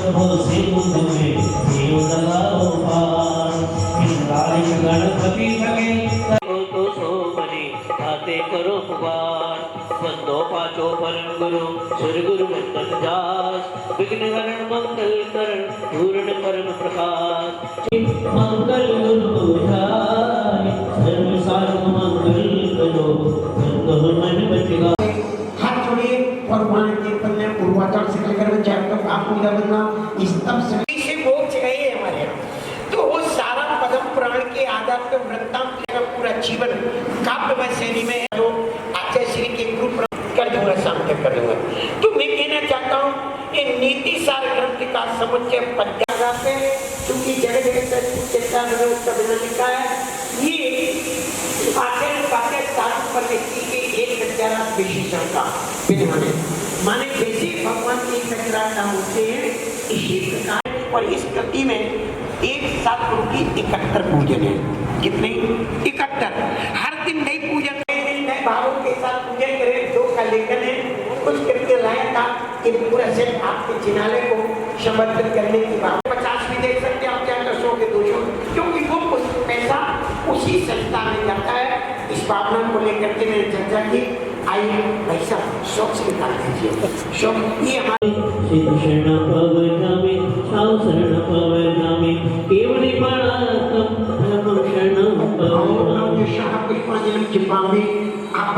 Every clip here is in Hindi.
प्रभु सिंधु में देव लगाओ पार इंद्रालिक गणपति लगे तो सो बने आते करो पुकार बंदो पाचो परम गुरु सुर गुरु वंदन दास विघ्न हरण मंगल करण पूर्ण परम प्रकाश मंगल गुरु जाय सर्व साधु मंगल करो मंगल मन बचगा हाथ जोड़िए और भगवान के पन्ने पूर्वाचार से लेकर विचार तक आपको यह बनना इस तब से मोक्ष गए हमारे यहाँ तो वो सारा पद्म पुराण के आधार पर वृत्तांत का पूरा जीवन काव्यमय शैली में जो आचार्य श्री के गुरु कर दूंगा सामने कर दूंगा। तो मैं कहना चाहता हूँ ये नीति सार ग्रंथ का समुच्चय पद्यागाते हैं क्योंकि जगह जगह से चेष्टा में उसका बिना लिखा है ये पर व्यक्ति के एक प्रकार विशेषण का माने जैसे भगवान के प्रकार का होते हैं इसी प्रकार और इस कृति में एक साथ उनकी 71 पूजन है। कितने 71 हर दिन नई पूजन नए भावों के साथ पूजन करें दो का लेखन है कुछ करके लाया था कि पूरा सेट आपके जिनाले को समर्पित करने की बात 50 भी देख सकते हैं आप क्या 100 के 200 क्योंकि वो पैसा उसी संस्था में जाता है। इस भावना को लेकर के मैंने चर्चा की आइए पैसा शौक से निकाल दीजिए शौक ये हमारे शरण पवनामि साव शरण पवनामि केवली परातम धर्म शरणं पवनामि शाह पुष्पांजलि चिपामि आप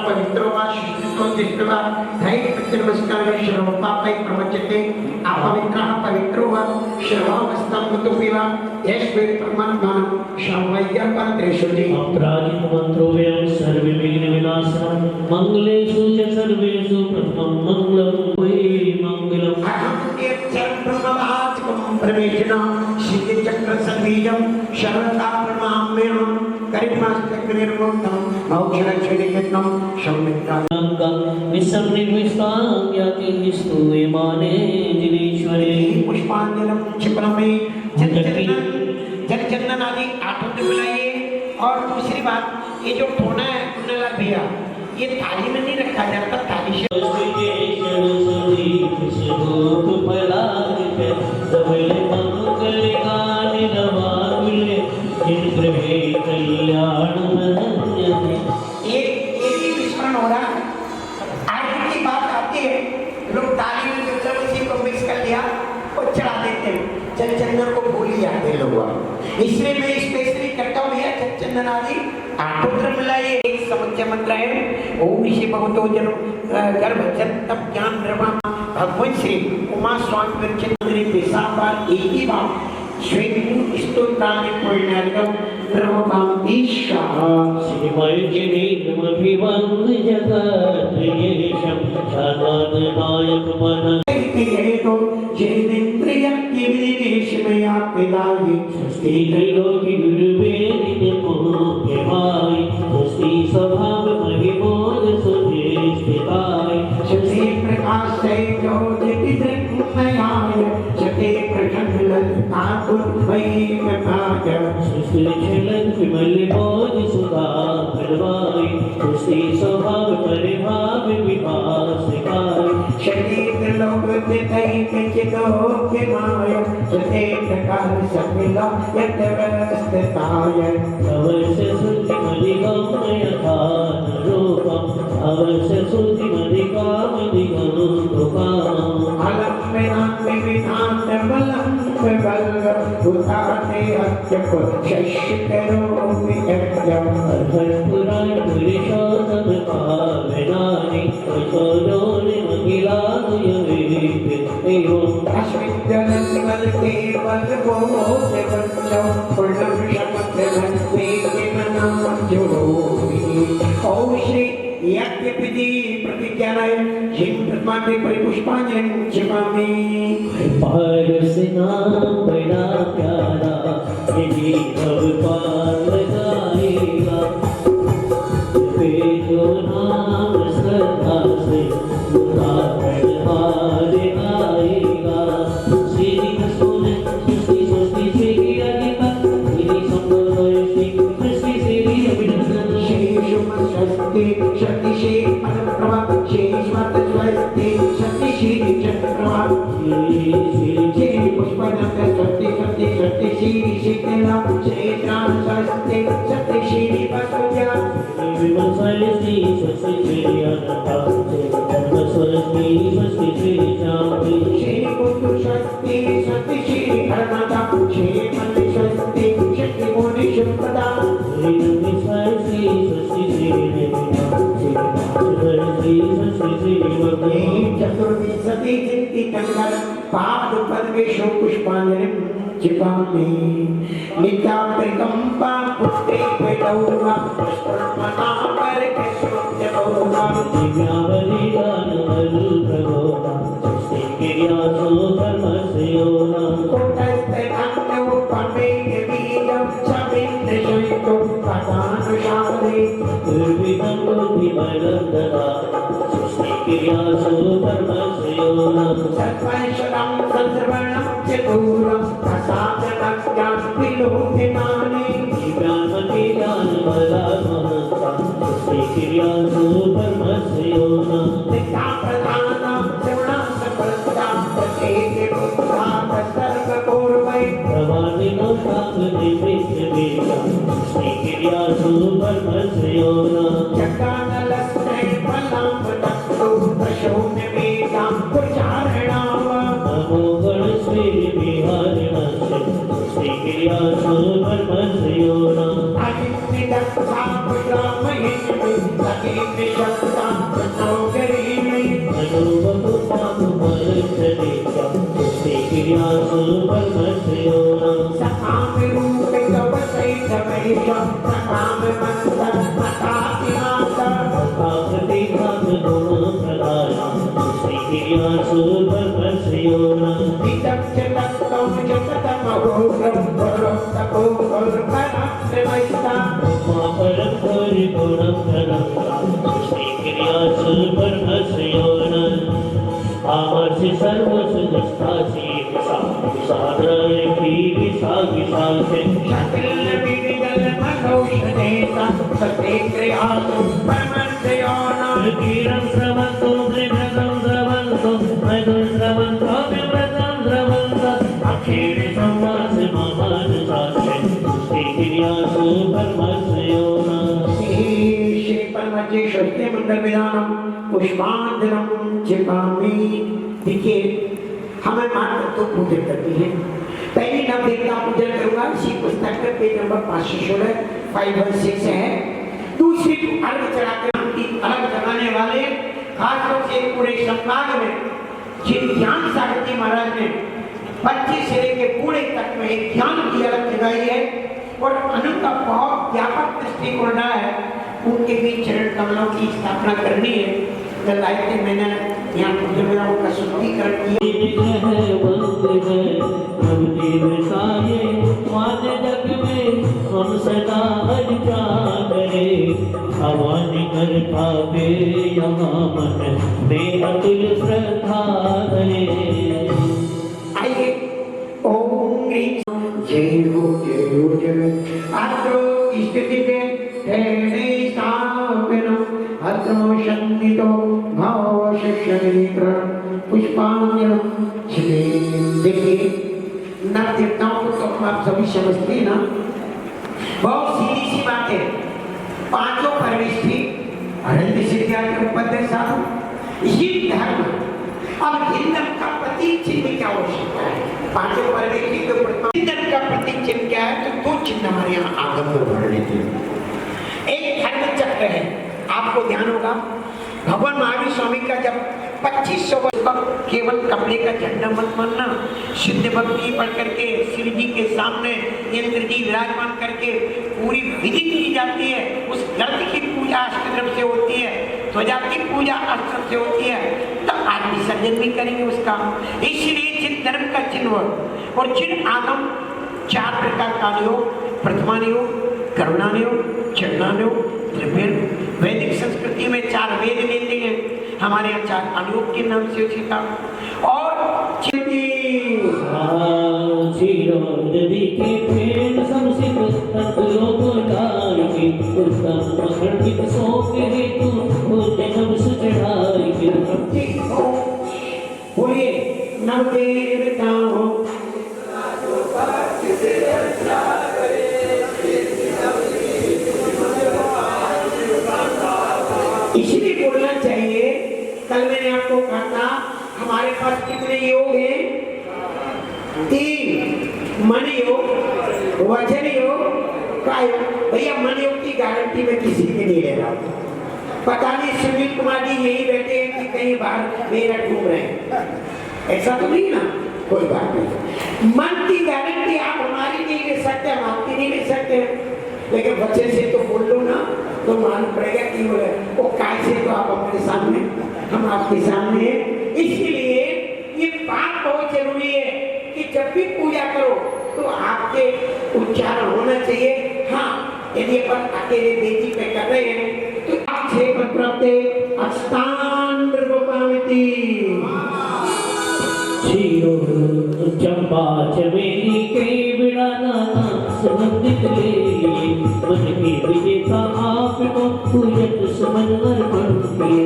पवित्र वा शिष्टो दृष्ट्वा धैर्य नमस्कार शरणं पापै प्रवचते आप पवित्रो वा शर्वावस्थां कुतुपिवा यस्मै परमात्मानं शावय्य पत्रेषुति अपराजित मंत्रो व्यं सर्वे विघ्न विनाशनं मंगलेषु च सर्वेषु प्रथमं मंगलं वै मंगलम् अहं चरण ब्रह्मवाचकं परमेशनं सिद्धि चक्र संबीजं शरणता प्रमाम्यहं करिमास्तकनिर्मुक्तं मोक्षलक्ष्मीनिकेतनं संवित्तानं विश्वं निर्विश्वां याति स्तूये माने जिनेश्वरे पुष्पांजलि क्षिप्रमे जल चंदन आदि आठों मिलाइए। और दूसरी बात ये जो ठोना है कुंडला भैया ये थाली में नहीं रखा जाता थाली से एक ही विस्मरण हो रहा है। आज की बात आती है लोग थाली में जो उसी को मिक्स कर लिया और चढ़ा देते हैं जल चंदन को भूल ही जाते लोग इसलिए मैं स्पेशली करता हूँ भैया जल चंदन आदि आठों मिलाइए एक समुच्चय मंत्र है ओम ऋषि भगवतो जन गर्भ तब ज्ञान ब्रह्मा भगवान श्री उमा स्वामी विरचिंद्री पेशापार एक ही बात श्वेतु स्तोत्रानि पुण्यार्गम ब्रह्मकाम ईशा श्रीमज्जने नमभिवंद जगत्प्रियेशं शादानायक मन तो जयेंद्रिय की विदेश में आप पिलाए सृष्टि त्रैलोकी गुरुवेदित मोक्ष भाई सृष्टि स्वभाव महिमोद सुधेष्टिताय सते प्रकाश से ज्योति दृक्मयाय सते प्रचंड ठाकुर वही में भाज सृष्टि छलन विमल बोध सुधा फलवाई सृष्टि स्वभाव परिभाव विभासिकाय शरीर लोग तिथई किचितो के माय सते प्रकाश सकिला यतवस्थिताय अवश्य शुद्धि मदिगम यथान रूपम अवश्य शुद्धि मदिकाम दिगम रूपम अलम में विधान बलम बल उताते अत्यप शशि करो वियज्ञम पुराण पुरुषोत्तम पावनानि प्रचोदोनि महिलानुयवेद एवं अश्विद्यनन्वल केवल बोध बंचो पूर्णम शपथवन्ते किमनाम जोड़ोमि ओम श्री यज्ञपति प्रतिज्ञानाय जिन प्रतिमाते परिपुष्पांजलिं क्षिपामि पारसनाम बड़ा प्यारा यदि भगवान गाएगा जो नाम श्रद्धा से उदाहरण हार आएगा श्री कृष्ण सृष्टि सृष्टि से गिरा गिरा श्री संभव श्री सृष्टि से अभिनंदन शेष शक्ति शक्ति से परम शेष मत स्वस्ति शक्ति श्री चक्रवा श्री स्वस्ति श्री शांति श्री बुद्ध स्वस्ति स्वस्ति श्री धर्मदा श्री मन स्वस्ति शक्ति मुनि शुभदा श्री स्वस्ति स्वस्ति श्री स्वस्ति श्री भगवान चतुर्विंशति चिंतितंकर पाद पद्मेशो पुष्पांजलिं चिपामि नित्यात्रिकंपा पुष्टे पेटौवा पुष्पमनाकर कृष्णोद्यमौवा दिव्यावली दानवलु प्रभोगा स्वस्ति क्रियासो धर्मस्योना कोटस्ते अन्यो पमेय बीजं सविन्द्रशयितो पदानुशाले दुर्विधं बुद्धिबलं ददाति स्वस्ति क्रियासो धर्मस्योना सर्वैश्वरं सर्वणं च दूरं प्रसादनज्ञान विलोकिनानि दिव्यामती दानवला महता स्वस्ति क्रियासो धर्मस्योना नित्या प्रधानं श्रवणं सफलतां प्रत्येके बुद्धा सर्वपूर्वै प्रवादिनो शांतिनिवृत्तिवेदा स्वस्ति क्रियासो धर्मस्योना जगानलस्मै फलाम्बदस्तु प्रशोम्यवेदां पुचारणाम नमो गणश्री विहारिणस्य स्वस्ति क्रियासो धर्मस्योना अजित्मिदक्षा पुजामहिन्मि लगे निशक्तां प्रसौगरीमि मनोवतु पातुमरुच्छदेशा स्वस्ति क्रियासो धर्मस्योना सकामरूपितवसैतवैषं सकाममन्तर्मतातिमाता प्रदाया स्वस्ति क्रियासो धर्मस्योना इदं च तत्त्वं जगतमहोग्रं परोक्तपोर्पराक्रमैस्ता परं परिगुणं धनं स्वस्ति क्रियासो धर्मस्योना आमर्षि सर्वसुगस्तासि साधय विसागिसाखे शतिर्विविधमनौषधेता सते क्रियासु परमर्शयोना तीरं स्रवन्तु त्रिभ्रतं स्रवन्तु मैथुन स्रवन्तो विव्रतं स्रवन्तु अक्षीणे संवास महानुशास्त्रे स्वस्ति क्रियासु धर्मस्योना श्री परमजेश्वरी मंगल विधानम पुष्पांजलम चिपामि। देखिए हमें मात्र तो पूजन करती है। पहली नवदेव का पूजन करूंगा इसी पुस्तक में पेज नंबर 516 516 है। दूसरी अर्घ चढ़ाकर अर्घ चढ़ाने वाले खासतौर से पूरे संभाग में जिन ज्ञान सागर जी महाराज ने 25 से लेकर पूरे तक में एक ज्ञान की अलग जगाई है और अनंत का बहुत व्यापक दृष्टिकोण रहा है। उनके भी चरण कमलों की स्थापना करनी है। लाइट मैंने यहाँ पूजन में उनका शुद्धिकरण किया। जग में हम सदा हरिचा करे हवानी कर पावे यहाँ मन में अतुल श्रद्धा रहे। आइए ओम ह्रीं जय हो जय आत्रो स्थिति में ठहरे स्थापनम अत्रो संदितो भाव शिक्षणीत्र पुष्पांजलि छिले। देखिए नव देवताओं को तो आप सभी समझते हैं ना। बहुत सीधी सी बात है। पांचों परमेश थी अनंत सिद्धार्थ उपद्रव साधु ये धर्म। अब हिंदम का प्रतीक चिन्ह क्या आवश्यकता है? पांचों परमेश की तो हिंदम का प्रतीक चिन्ह क्या है? तो दो चिन्ह हमारे यहाँ आगम में भर लेते हैं। एक धर्म चक्र है, आपको ध्यान होगा भगवान महावीर स्वामी का जब 2500 वर्ष केवल कपड़े का झंडा मत मानना, शुद्ध भक्ति पढ़ करके श्री जी के सामने इंद्र जी विराजमान करके पूरी विधि की जाती है। उस ग्रंथ की पूजा अष्टद्रव्य से होती है, ध्वजा की पूजा अस्त्र से होती है, तब आज विसर्जन भी करेंगे उसका। इसलिए जिन धर्म का चिन्ह और जिन आगम 4 प्रकार का योग, प्रथमान योग, करुणान योग, चरणान योग, त्रिवेद। वैदिक संस्कृति में 4 वेद लेते हैं, हमारे यहाँ 4 अनुयोग के नाम से उचित और बोलिए नवदेवताओं इसलिए बोलना चाहिए। कल मैंने आपको को कहता हमारे पास कितने योग हैं? 3, मन योग, वचन योग, काय योग। भैया मन योग की गारंटी मैं किसी की नहीं ले रहा हूँ। पता नहीं सुनील कुमार जी यही बैठे हैं कि कहीं बाहर मेरठ घूम रहे हैं, ऐसा तो नहीं ना, कोई बात नहीं। मन की गारंटी आप हमारी नहीं ले सकते, हम आपकी नहीं ले सकते, लेकिन बच्चे से तो बोल लो ना, तो मालूम पड़ेगा कि वो कैसे, तो आप हमारे सामने, हम आपके सामने हैं। इसलिए ये बात बहुत जरूरी है कि जब भी पूजा करो तो आपके उच्चारण होना चाहिए। हाँ, यदि अपन अकेले बेदी पे कर रहे हैं तो आप 6 मंत्र अष्टांगपामिति क्षीरो चंपा चमेली के बिना नाना सुगंधित ले मन की विजेता आपको पूजत सुमन अर्पण किए।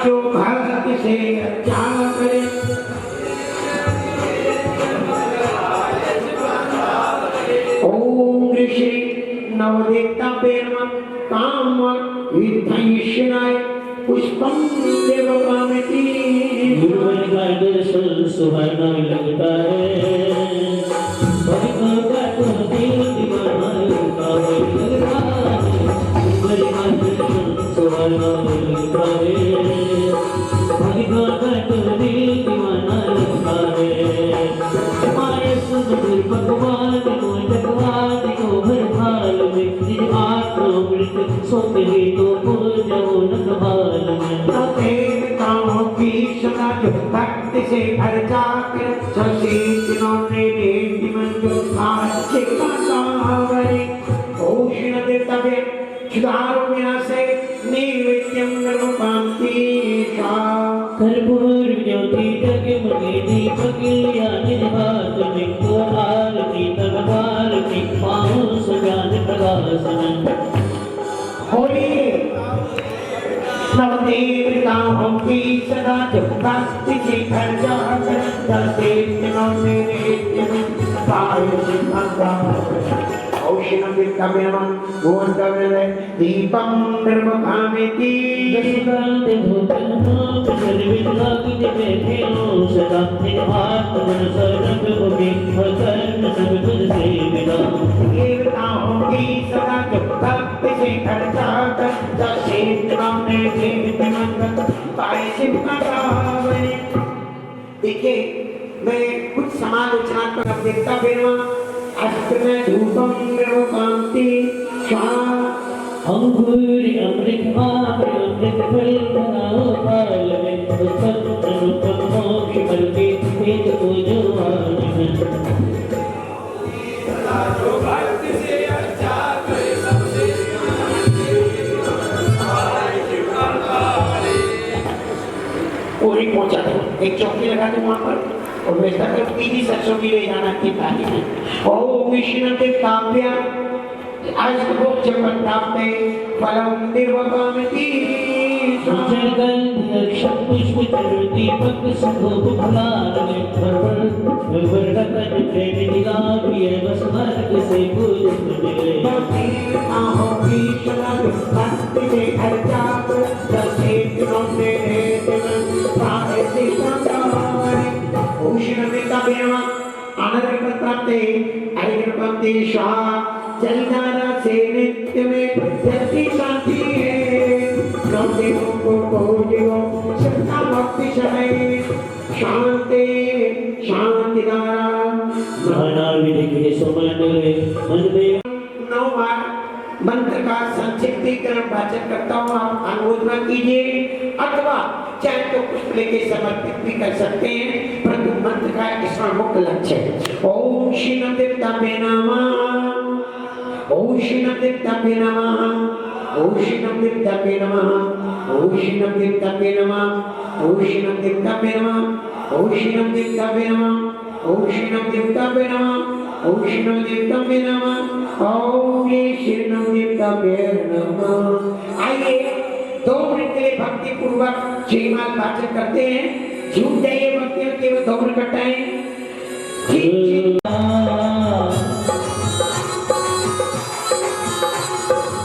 जो भक्त से अच्छा करे ओम श्री नवदेवता पेरम काम विद्यायशनाय पुष्पम देवकामिति। गुरुवर का दर्शन सुहाना लगता है, भक्तों का तो दिल दीवाना लगता है। गुरुवर का दर्शन सुहाना लगता है, भक्तों का तो दिल दीवाना लगता है। हमारे सुंदर भगवान को जगवान को हर हाल में जिन आत्मृत सोते तो पूजो नगवाल में। देवताओं की सदा जो भक्ति से भर जाकर ससी जिन्होंने देवी मंजूर भाष्य का सावरे ओषण देवतावे सुधारो विनाशे नैवेद्यम नर्मकांति शा कर्पूर ज्योति जगमगे दीपक लिया निज हाथ में को आरती तलवार की पाँव सजान प्रकाशन। होली नवदेवताओं की सदा जो भक्ति से भर जाकर ससी जिन्होंने देवी मंजूर भाष्य का सावरे औषधं वित्तमेवं भुवन्तमेव दीपं निर्मकामिति। दशकान्ते भूतनाथ सर्वविद्यागिने बैठेनो सदा निज हाथ मन सर्व भूमि कर्म सब तुझ सेविना। देवताओं की सदा जो भक्ति से भर जाकर ससी जिन्होंने देवी मंगल पाए शिव का पावने। देखिए मैं कुछ समालोचना कर देखता बेवा अस्त्र धूपम निर्वकांति स्वाहा। अंगूरी अमृत आम्र अमृत फल बनाओ काल में उत्तम अनुपम मोक्ष फल के हेतु पूजो आज में। पूरी पहुंचा दो, एक चौकी लगा दो वहां पर और वैसा कर पीली सरसों की ले जाना की थाली में। ओम विष्णुते काव्या अष्टभुज जपन्तापे फलम निर्वकामिति। जलगंध अक्षत पुष्प चरु दीपक सुधूप फलार में वर्णकन प्रेम दिलावी बस मार्ग से पूजन मिले। आहो की शरण भक्ति से हर जाप दसे जिन्होंने देवन पाए से संतावने। ओषण देता बेवा अनर्क प्राप्ते अरिगणपति शाह चलनारा से नित्य में जैसी शांति है। नवदेवों को पूजो सत्ता भक्ति समय शांति शांति दारा नाना विधि के सुमन मन में 9 बार मंत्र का संक्षिप्तीकरण वाचन करता हूँ, आप अनुमोदन कीजिए अथवा चाहे तो पुष्प लेके समर्पित भी कर सकते हैं, परंतु मंत्र का इसका मुख्य लक्ष्य है। ओम श्री नमदेवताभ्ये नमः, ओम श्री नमदेवताभ्ये नमः, ओम श्री नमदेवताभ्ये नमः, ओम श्री नमदेवताभ्ये नमः, ओम श्री नमदेवताभ्ये नमः, ओम श्री नमदेवताभ्ये नमः, ओम श्री नमदेवताभ्ये नमः, ओम श्री नमदेवताभ्ये नमः, ओम श्री नमदेवताभ्ये नमः। आइए 2 मिनट के लिए भक्ति पूर्वक जयमाल वाचन करते हैं। झूठ जाइए भक्तियों केवल 2 मिनट कटाएं।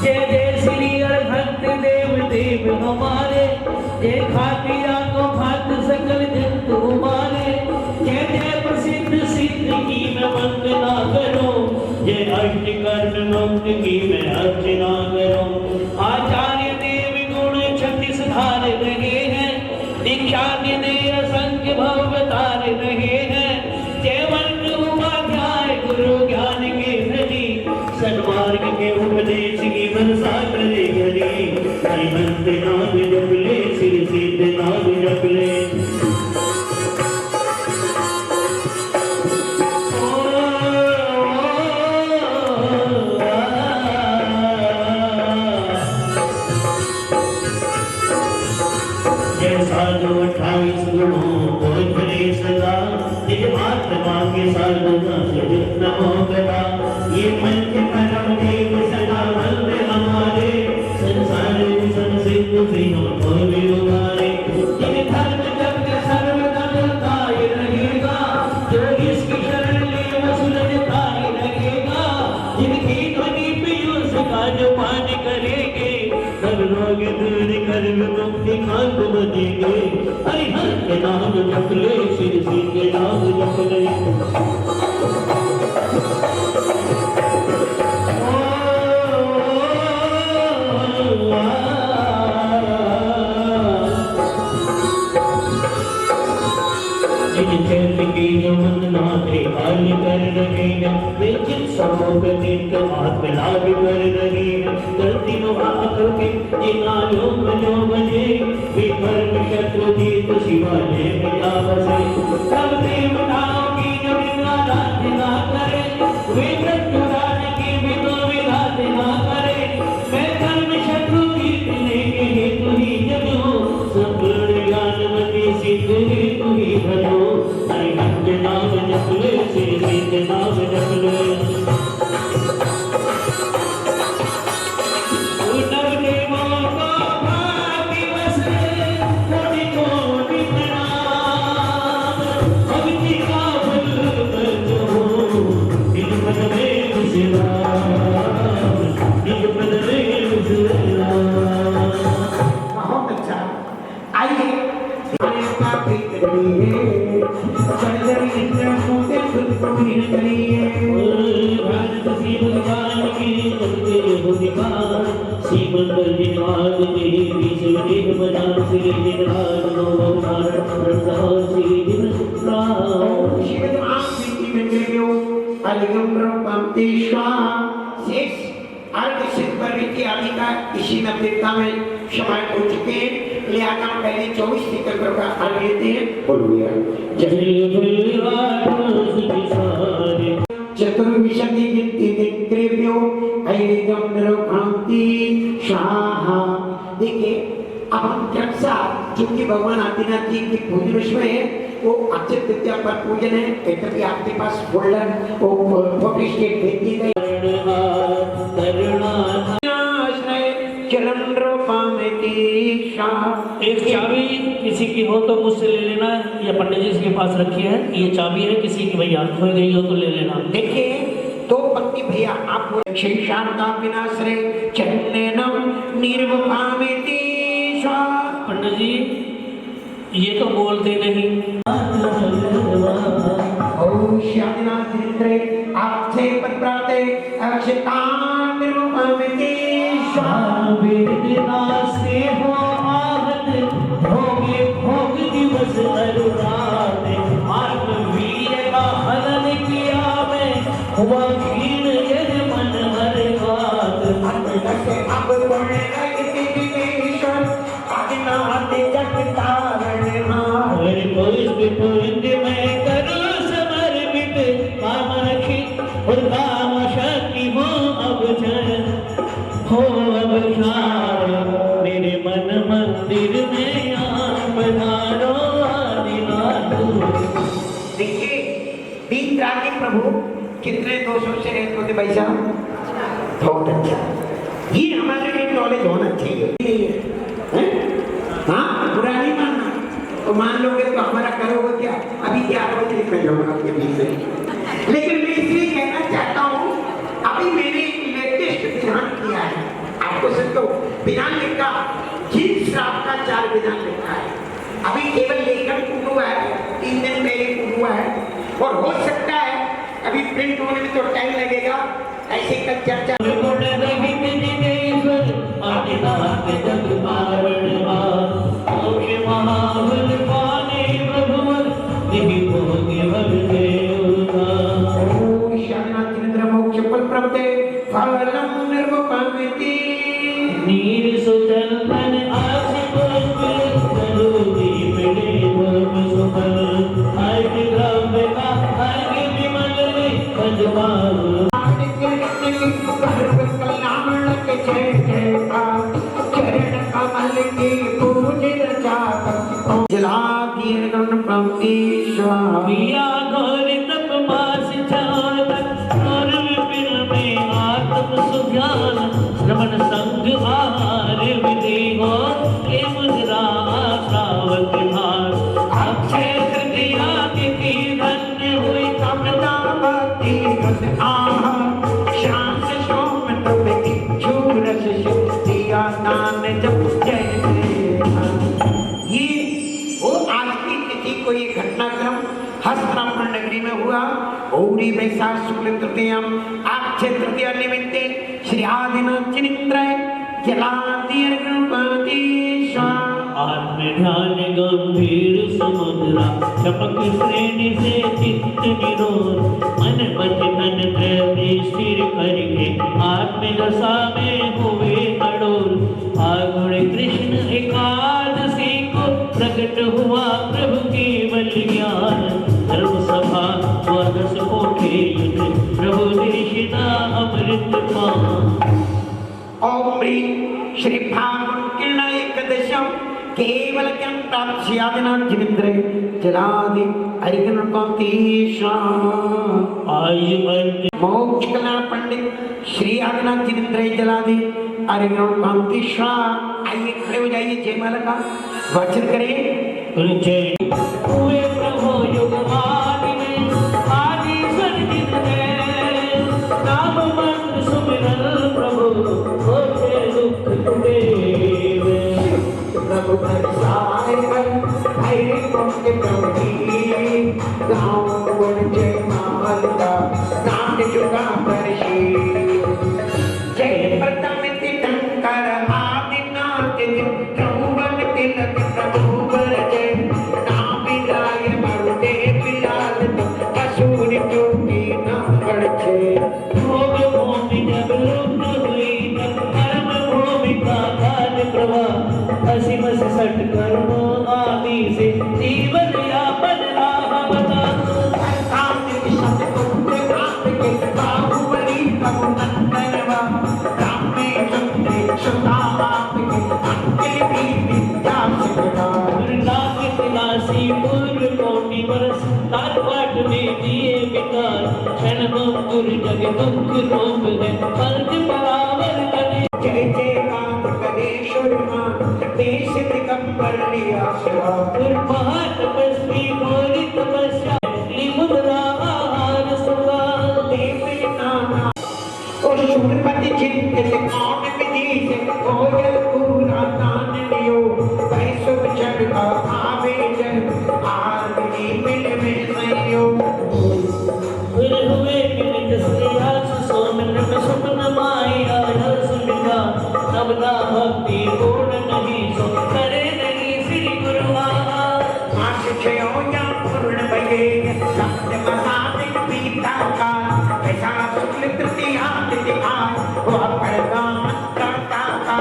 जय जय श्री हर भक्त देव देव हमारे उनकी मैं अर्चना करूं। आचार्य देव गुण 36 धार रहे हैं, दीक्षा दे असंख्य भव बता रहे हैं। जयवंत उपाध्याय गुरु ज्ञान के धनी, सन्मार्ग के उपदेश की मनसा करे हरि। हरिमंत नाम जप ले, सिर सिद्ध नाम जप ले। साधु 28 गुणों को भले सदा, निज आत्मा के साधना से नमो गदा। ये मंच परम देव सदा मंद हमारे, संसार संसिद्ध सिंह भोले उबारे। जिन धर्म जग सर्वदा ताय रहेगा, जो इसकी शरण ले वो सुलझता ही रहेगा। जिनकी ध्वनि पीयूष का जो पान करेंगे, सब रोग दूर कर मुक्ति खान बनेंगे। हरिहर के नाम जप ले, सिर के नाम जप ले। जिन चैत की जो वंदना थे हाल कर रहे हैं, वे जिन समों पे जिनका आत्म लाभ कर रहे हैं। धरती आकर के जिन आयो बजो बजे, वे कर्म शत्रु जीत शिवालय में जा बसे। सब देवताओं की जो आराधना करे, वे मृत्युराज की भी तो विराधना करे। मैं कर्म शत्रु जीतने के हेतु ही जगो, संपूर्ण ज्ञानवती सिद्ध हेतु ही भजो। हरिहर के नाम जप ले, सिर के नाम जप ले। बहुत अच्छा। आइए का प्रीत करिए, चंद्र इंद्र सूते खुद को हीन करिए। भारत श्री भगवान की करते हो निकार, सीमंत जिनाद तेरी बीच में बजान श्री जिनाद नो अवतार रंगा श्री जिनरा। शिव आम प्रीति में देवो अलगम रूपम तेश्वा। शेष अर्ध सिद्ध प्रवृत्ति आदि का इसी नब्बेता में समय हो चुके हैं, लिहाजा पहले 24 सितंबर का अर्घ लेते हैं। बोलिए चतुर्विशति दिक्रेभ्यो ऐरिगम नरोकांति शाहा। देखिए अब हम चर्चा, क्योंकि भगवान आदिनाथ जी की पूजन में वो अक्षय तृतीया पर पूजन है, तभी आपके पास फोल्डर वो पब्लिश के भेज दी गई। चरण एक चाबी किसी की हो तो मुझसे ले लेना, या पंडित जी के पास रखी है। ये चाबी है, किसी की भैया खोई गई हो तो ले लेना। देखिए दो पंक्ति भैया आप शांता विनाश्रे चन्नेनम निर्वभामिति। पंडित जी ये तो बोलते नहीं। ओम शांतिनाथ जिंद्रे आपसे पत्राते अक्षतान निर्वभामिति। वेदनास्ते हो आहत, भोगे भोग दिवस अरुरात। आत्मवीर का हनन किया मैं, हुआ क्षीण यह मन हर बात। अब बढ़ेगा ईश्वर आदिनाथ जगतारण मां। हर पुष्प में करो समर्पित, काम रखी और काम शक्ति हो अब जन हो अवतार। मेरे मन मंदिर में आप पधारो आदिनाथ। देखिए दीन रागी प्रभु कितने दोषों से रहते होते भाई साहब, बहुत अच्छा। ये हमारे लिए नॉलेज होना चाहिए। हाँ बुरा नहीं मानना, तो मान लोगे तो हमारा करोगे क्या? अभी 11 बजे निकल जाऊंगा आपके बीच से। लेकिन मैं इसलिए कहना चाहता हूँ, अभी मैंने लेटेस्ट ध्यान किया है, आपको सिर्फ तो विधान लिखा, जिन श्राप का 4 विधान लिखा है। अभी केवल लेखन पूर्ण हुआ है, 3 दिन पहले पूर्ण हुआ है, और हो सकता है अभी प्रिंट होने में तो टाइम लगेगा, ऐसे का चर्चा गुण रहित जिनेश्वर अतिनाथ जग पारणहार मोक्ष महाबल पाने प्रभुवर निहि भोगे वर देवता शरणार्थिन्द्र मोक्ष फल प्राप्ते फलम निर्वपन्ति नीर सुचंदन आशि पुष्पिल जरूरी मिले धर्म सुफल अर्घ द्रव्य का अर्घ विमल में पदमाल कल्याण के जय जयकार चरण कमल की पूजित जात जला दिए गण पंक्तिश्वर पिया घोर तप मास छान और विपिन में आत्म सुध्यान श्रवण संग आहार विधि हो ये मुद्रा श्रावक भार अक्षय तृतीया तिथि धन्य हुई कमला भक्ति रस आहा शांत सोम तप इच्छु रस दिया दान जप जय जय ये वो आज की तिथि को ये घटनाक्रम हस्तिनापुर नगरी में हुआ गौरी वैशाख शुक्ल तृतीयम अक्षय तृतीया निमित्ते श्री आदिनाथ चिनिंद्राय जलातीय गणपतीश्वर आत्म ध्यान गंभीर समुद्रा चपक श्रेणी से चित्त निरोध मन वचन त्रय स्थिर करके आत्म दशा में हुए अडोल फागुण कृष्ण एकादशी को प्रकट हुआ प्रभु केवल ज्ञान धर्म सभा द्वादश कोठे युद्ध प्रभु दर्शिना अमृत पान ओम ह्रीं श्री फागुन किरण एकदशम केवल ज्ञान प्राप्त श्री आदिनाथ जिनेन्द्र जलादि हरिगणपतीश्वर मोक्ष कल्याण पंडित श्री आदिनाथ जिनेन्द्र जलादि हरिगणपतीश्वर आइए खड़े हो जाइए जयमाला का वाचन करें जय हुए प्रभु युग आदि में आदि सर्जित है नाम मंत्र सुमिरन प्रभु होते दुख देव प्रभु बरसाए कर हरे पंक्ति प्रभु गाँव गुण जय मामल का नाम जुगा परशी जय प्रथम तीर्थंकर आदिनाथ प्रभुवन तिलक प्रभु बर जय नाम गाय मरुदे बिलाल असुर जोगी नाम पड़छे भोग भूमि जब लुप्त हुई तब कर्म भूमि का काल प्रवाह असीम से सट कर्मों आदि से जीवन यापन राह बता पूर्व कोटि वर्ष तारवाट में दिए विकार क्षण मंगुर जग दुख रोग है पंच परावर कने जय जय कांत कलेश्वर मां देश दिगंबर लिया शिवा दुर्महा तपस्वी घोरी तपस्या लिमुद्रा आहार सुखा देव नाना और शूरपति चिंतित कौन विधि से कोयल पूरा दान लियो वैसुभ जग का आवे जन आदि मिल में सयो फिर हुए किमित श्रीयास सोमन में स्वप्न माई आधर सुनिका तब ना भक्ति पूर्ण नहीं सो करे नहीं श्री गुरु आश छयो या पूर्ण भये सत्य महादिक पीता का ऐसा शुक्ल तृतीया तिथिया वो प्रदान करता का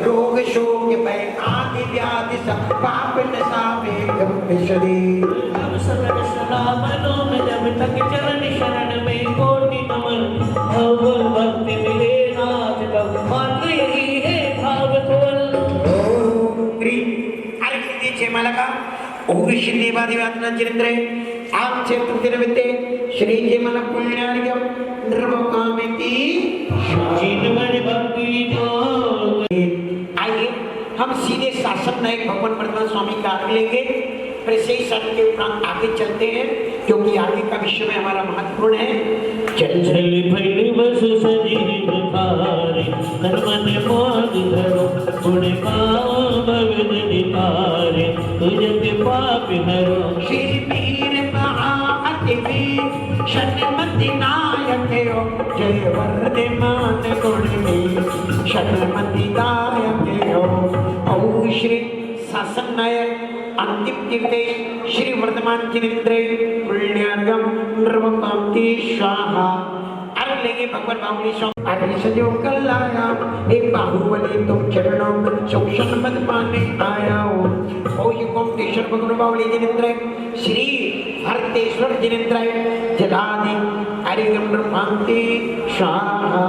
रोग शोक भय आदि व्याधि सब पाप नशा में गंभीषणी अब शरण शराबनों में जब तक चरण शरण में कोटि नमन भव भक्ति मिले नाथ तब मात्र यही है भाव केवल मला का ओगशी देवादिवादना जिनेन्द्र आप चतुर्दिनविते श्री जयमल पुण्यार्घ्यम निर्वकामिति जिनमन भक्ति जो आइए हम सीधे शासन नायक भगवान वर्धमान स्वामी का अर्घ लेंगे। फिर से ही सर के उपरांत आगे चलते हैं, क्योंकि आगे का विषय में हमारा महत्वपूर्ण है। चल चल भैल बस सजीव थारे तन मन मोद धरो गुण पाओ भवन नितारे तुझ पाप हरो श्री वीर महाअति वीर शनमति नायक हो जय वर्धमान गुण वीर शनमति नायक हो। औ श्री शासन नायक अंतिम तीर्थेश श्री वर्धमान जिनेन्द्र पुण्यार्घम नर्मकांति स्वाहा। अर्घ लेंगे भगवान बाहुली स्वामी। अर्घ सजो कल आया एक बाहुबली तुम चरणों में शोषण मत पाने आया हो। ओ ये कोमटेश्वर भगवान बाहुली जिनेन्द्र श्री हरतेश्वर जिनेन्द्र जलादि अर्घम नर्मकांति स्वाहा।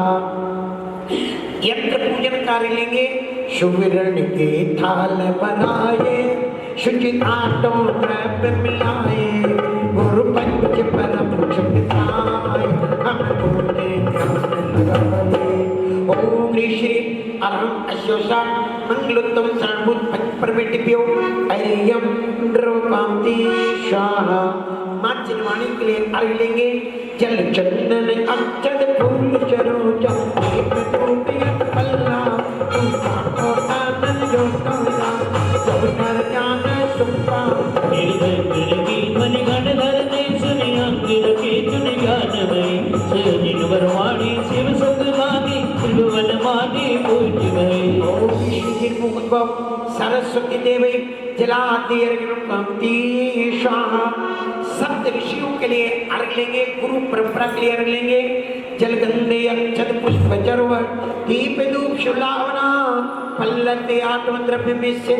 यंत्र पूजन कार्य लेंगे। सुविरण के थाल बनाए शुचित आटो द्रव्य मिलाए गुरु पंच परम सुखदाय हम पूजे ओम श्री अरहं अश्वसा मंगलोत्तम सर्वभूत पंच परमेटिभ्यो अय्यम द्रवकांति स्वाहा। मां चिन्वाणी के लिए अर्घ लेंगे। जल चंदन अक्षत फूल चरोजा एक धूपियत पल्ला तुमको आनंद जो तोला जब कर जान सुपा निर्भय की ध्वनि घन धरते सुनि अंग रखे चुन ज्ञान भई सजिन वरवाणी शिव संगवादी त्रिभुवन मानी पूज भई। ओम श्री मुकुंदव सरस्वती देवी जलादि अर्घ्यकांति स्वाहा। सप्त ऋषियों के लिए अर्घ लेंगे। गुरु परंपरा के लिए अर्घ लेंगे। जलगंधे अक्षत पुष्प चरवर दीप धूप शुलावना पल्लते आत्म द्रव्य में से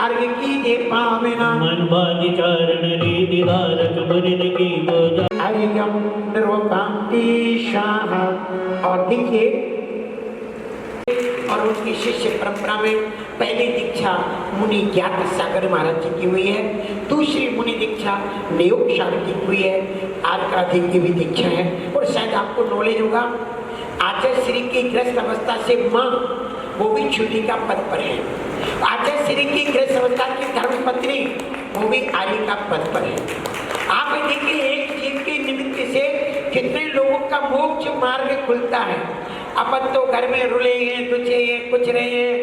अर्घ कीजिए पावना। मन बानी चारण रीति धारक मुनिन की बोझा अर्घ्यम नर्मकांति स्वाहा। और देखिए और उनकी शिष्य परंपरा में पहली दीक्षा मुनि ज्ञात सागर महाराज जी की हुई है। दूसरी मुनि दीक्षा नेयोग सागर जी की हुई है। आर्काधिक की भी दीक्षा है। और शायद आपको नॉलेज होगा आचार्य श्री की गृहस्थ अवस्था से मां वो भी छुट्टी का पद पर है। आचार्य श्री की गृहस्थ अवस्था की धर्मपत्नी वो भी आर्य का पद पर है। आप देखिए एक जीव के निमित्त से कितने लोगों का मोक्ष मार्ग खुलता है। अपन तो घर में रुले हैं, दुचे हैं, कुछ रहे हैं,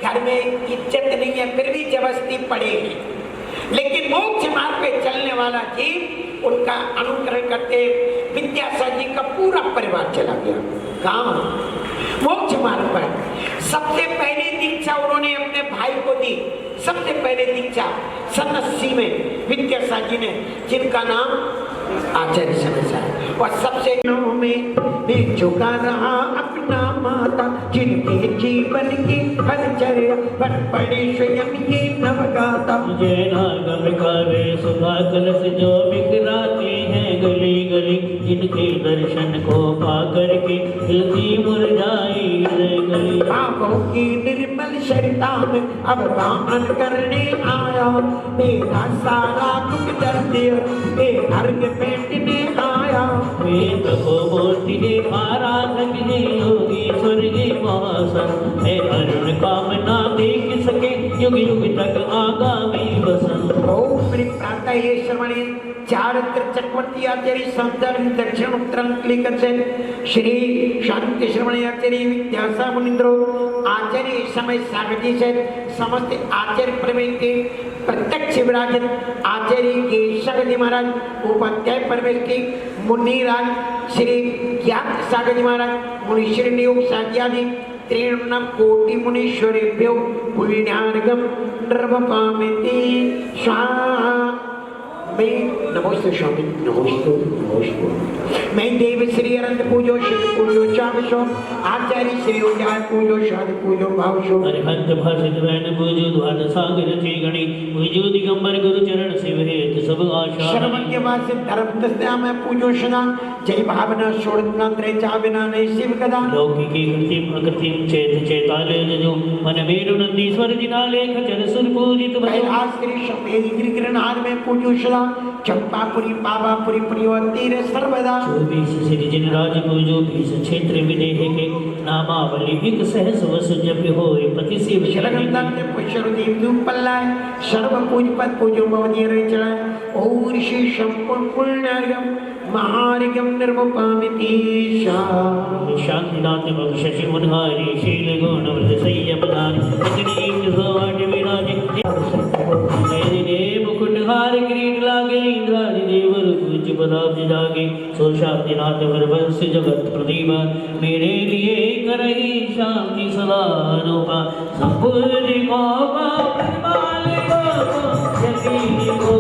घर में इज्जत नहीं है, फिर भी जबरदस्ती पड़े हैं। लेकिन मोक्ष मार्ग पे चलने वाला जीव उनका अनुकरण करते विद्यासागर जी का पूरा परिवार चला गया। कहाँ? मोक्ष मार्ग पर। सबसे पहले दीक्षा उन्होंने अपने भाई को दी। सबसे पहले दीक्षा सन 80 में विद्यासागर जी ने, जिनका नाम आचार्य समय और सबसे में झुका रहा अपना माता जिनके जीवन की हरचर्या पर पड़ी स्वयं ये नवगाता। जय नागम कावे सुधा कलश जो बिखराती है गली गली जिनके दर्शन को पा करके हिलती मुरझाई गली। पापों की निर्मल शरीरता में अब दामन करने आया मेरा सारा दुख दर्द ये अर्घ पेटने आया। वेद को मूर्ति ने आराधक ने योगी स्वर्ग महासन है अरुण कामना देख सके युग युग तक आगामी वसन। ओम प्रातः ये श्रवणे चारित्र चक्रवर्ती आचार्य संदर्भ दक्षिण उत्तर क्लिकर से श्री शांति श्रवणे आचार्य विद्यासा मुनिंद्रो आचार्य समय सागर जी से समस्त आचार्य प्रवीण के प्रत्यक्ष विराजत आचार्य के सागर जी महाराज उपाध्याय परमेश की मुनिराज श्री ज्ञात सागर जी महाराज मुनीश्वरी नियोग साग्यादि त्रिणम कोटि मुनीश्वरेभ्यो पुण्यार्घम नर्मकामिति स्वाहा। मैं नमोस्तु स्वामी नमोस्तु नमोस्तु। मैं देव श्री अनंत पूजो शिव पूजो चावशो आचार्य श्री उद्यान पूजो शाद पूजो भावशो अरिहंत भाषित वैन पूजो द्वाद सागर चे गणी पूजो दिगंबर गुरु चरण शिव हेत सब आशा। श्रवण्य वास धर्म दस्या में पूजो सदा जय भावना शोड़ना त्रय चाविना ने शिव कदा। लौकिकी कृतिम अकृतिम चेत चेताले जो मन मेरु नंदीश्वर जिना लेख चर सुर पूजित कैलाश श्री सफेद गिरिगिरनार में पूजो सदा चंपापुरी पावापुरी प्रियवती रे सर्वदा 24 श्री जिनराज को जो 20 क्षेत्र विदेह के नामावली एक सहस वस जप होय पति से शलगंधम ने पुष्परुदीप दुपल्लाय सर्व पूजपत पूजो भवनी रे चलाय और श्री संपूर्ण पुण्यर्गम महार्गम निर्मपामिति शांतिनाथ शशि मुनहारी शील गुण वृद्ध संयमदान अग्नि सवाट विराजे मुकुटहार किरीट लागे इंद्रादि देवर कुछ पदाब्ज जागे सो शांतिनाथ वरवंश जगत प्रदीप मेरे लिए करही शांति सलानोपा संपूर्ण को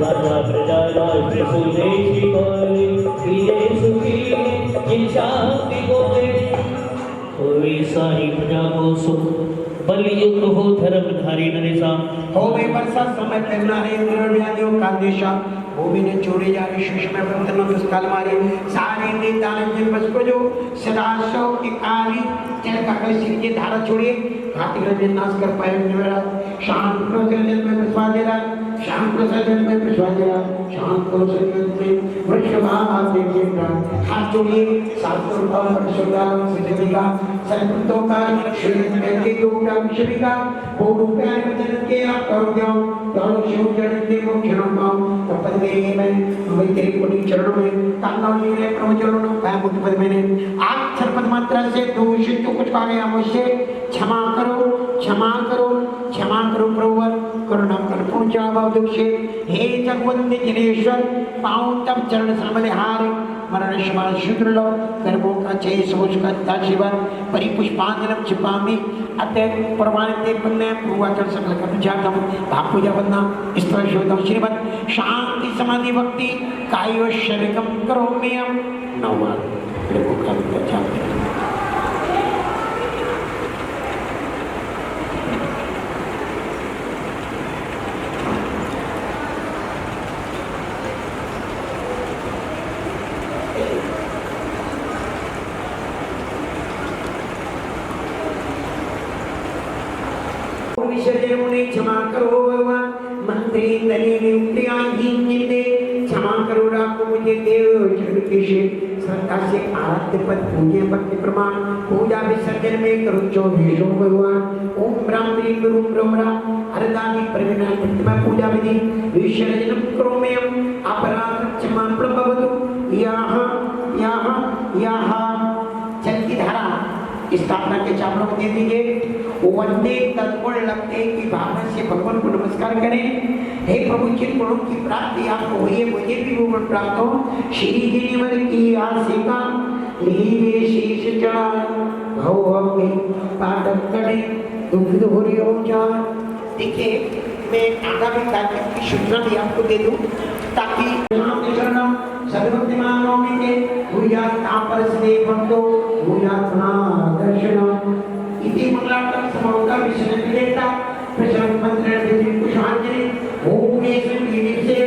राजा प्रजा राज सुदेशी कोई प्रिय सुखी जिन शांति को दे कोई सारी प्रजा को सुख बलियुक्त हो धर्मधारी नरेशा होवे वर्षा समय पहना रे इंद्र व्याधियों का देशा भूमि ने चोरी जा रही शीश में बंधन पुष्काल मारे सारे नेता ने बस को जो सदाशो की काली चल का कल सिर की धारा छोड़िए घाटी रंजन नाश कर पाए मेरा शांत प्रसन्न में विश्वास दे रहा शांत प्रसन्न में विश्वास दे रहा शांत प्रसन्न में वृषभाव देखेगा हाथ जोड़िए शास्त्रों का परशुराम सिद्धिका संतों का श्री के योगा विश्विका वो रुपया वचन के आप करो जाओ दोनों शिव चरण के मोक्षण पाओ तपद मेरे में हमें तेरे कोटि चरणों में कांदा लीले प्रवचनों में मैं मुझपद मैंने आज सर्पद मात्रा से दोष जो कुछ कार्य मुझसे क्षमा करो क्षमा करो क्षमा करो प्रभु करुणा कर पहुंचा दोषे हे जगवंदे जिनेश्वर पाऊं तब चरण समले हार मरण शमाल शुद्र लो कर्मों का चय सोच का दाशिवर परिपुष्पांजनम छिपामी अतः प्रमाणित पुण्य पूर्वाचर सकल कर्म जातम भाव पूजा बंदना इस तरह शोधम श्रीमद शांति समाधि भक्ति कायो शरीरम करोम्यम नववार प्रभु का विचार विसर्जन मुने क्षमा करो भगवान मंत्री दलील युक्तियाहीन जिंदे क्षमा करो राखो मुझे देव चरण के श्रद्धा से आराध्य पद पूजे भक्ति प्रमाण पूजा विसर्जन में करो चौबीसों भगवान ओम ब्राह्मणी गुरु ब्रह्मणा अरदानी प्रवीणा प्रतिमा पूजा विधि विसर्जनम करो में अपराध क्षमा प्रभवतु यहाँ चलती धारा स्थापना के चावलों को दे दीजिए वंदे तत्पुण लगते की भावना से भगवान को नमस्कार करें हे प्रभु जिन गुणों की प्राप्ति आपको हुई है मुझे भी वो गुण प्राप्त हो श्री गिरिवर की आशिका लीले शीश चढ़ा भव अग्नि पादक कड़े दुख हो जा देखिए मैं आगामी कार्यक्रम की सूचना भी आपको दे दूं ताकि शरणम सर्वभक्तिमानों में के भूयात तापरस्ते बंदो भूयात दर्शनम इति मंगलार्थम समोगा विष्णु विदेता प्रशांत मंत्र विधि पुष्पांजलि ओम येषु लीलिसे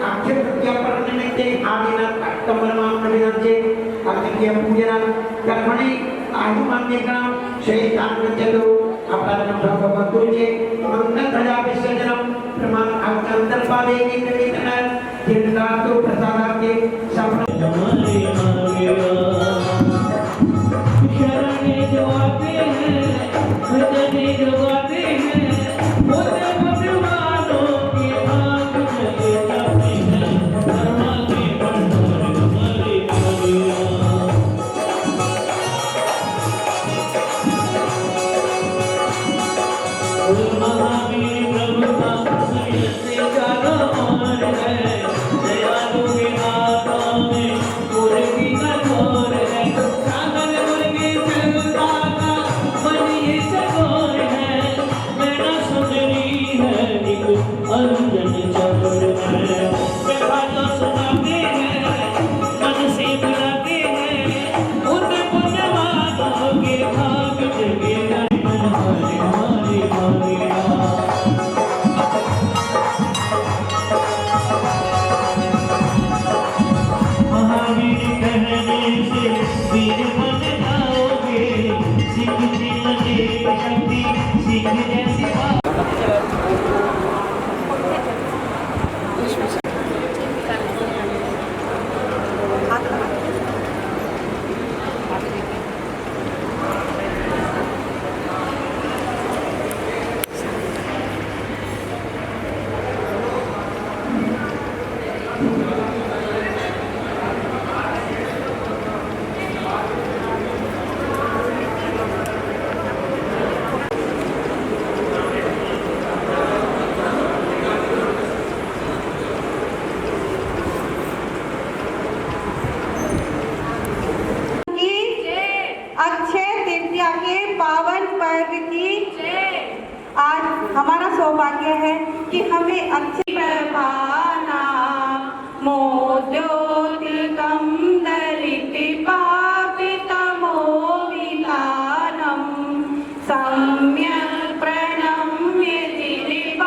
अक्षय प्रत्यापरण निमित्ते आदिनाथ कमलमाम नमिनचे अक्षय पूजना कर्मणि आयुमान्यकरण श्रेष्ठान चलो अपराधम भगवतुजे मंगल ध्वजा विसर्जनम प्रमाण अंतर्पादे निमित्तन तीर्थातो प्रसादाते शरणे जो आते हैं भजने जो गाते हैं वो भगवानों के भाग में जाते हैं धर्मा के भंडार हमारे महावीर प्रभु का से जाना मान है दयालु के नाम में सर्व की जय। आज हमारा सौभाग्य है कि हमें अच्छी प्रभाना मोद्योतिकं दलितपापितमो विधानं सम्यक् प्रणम्य जिनिपादियुगं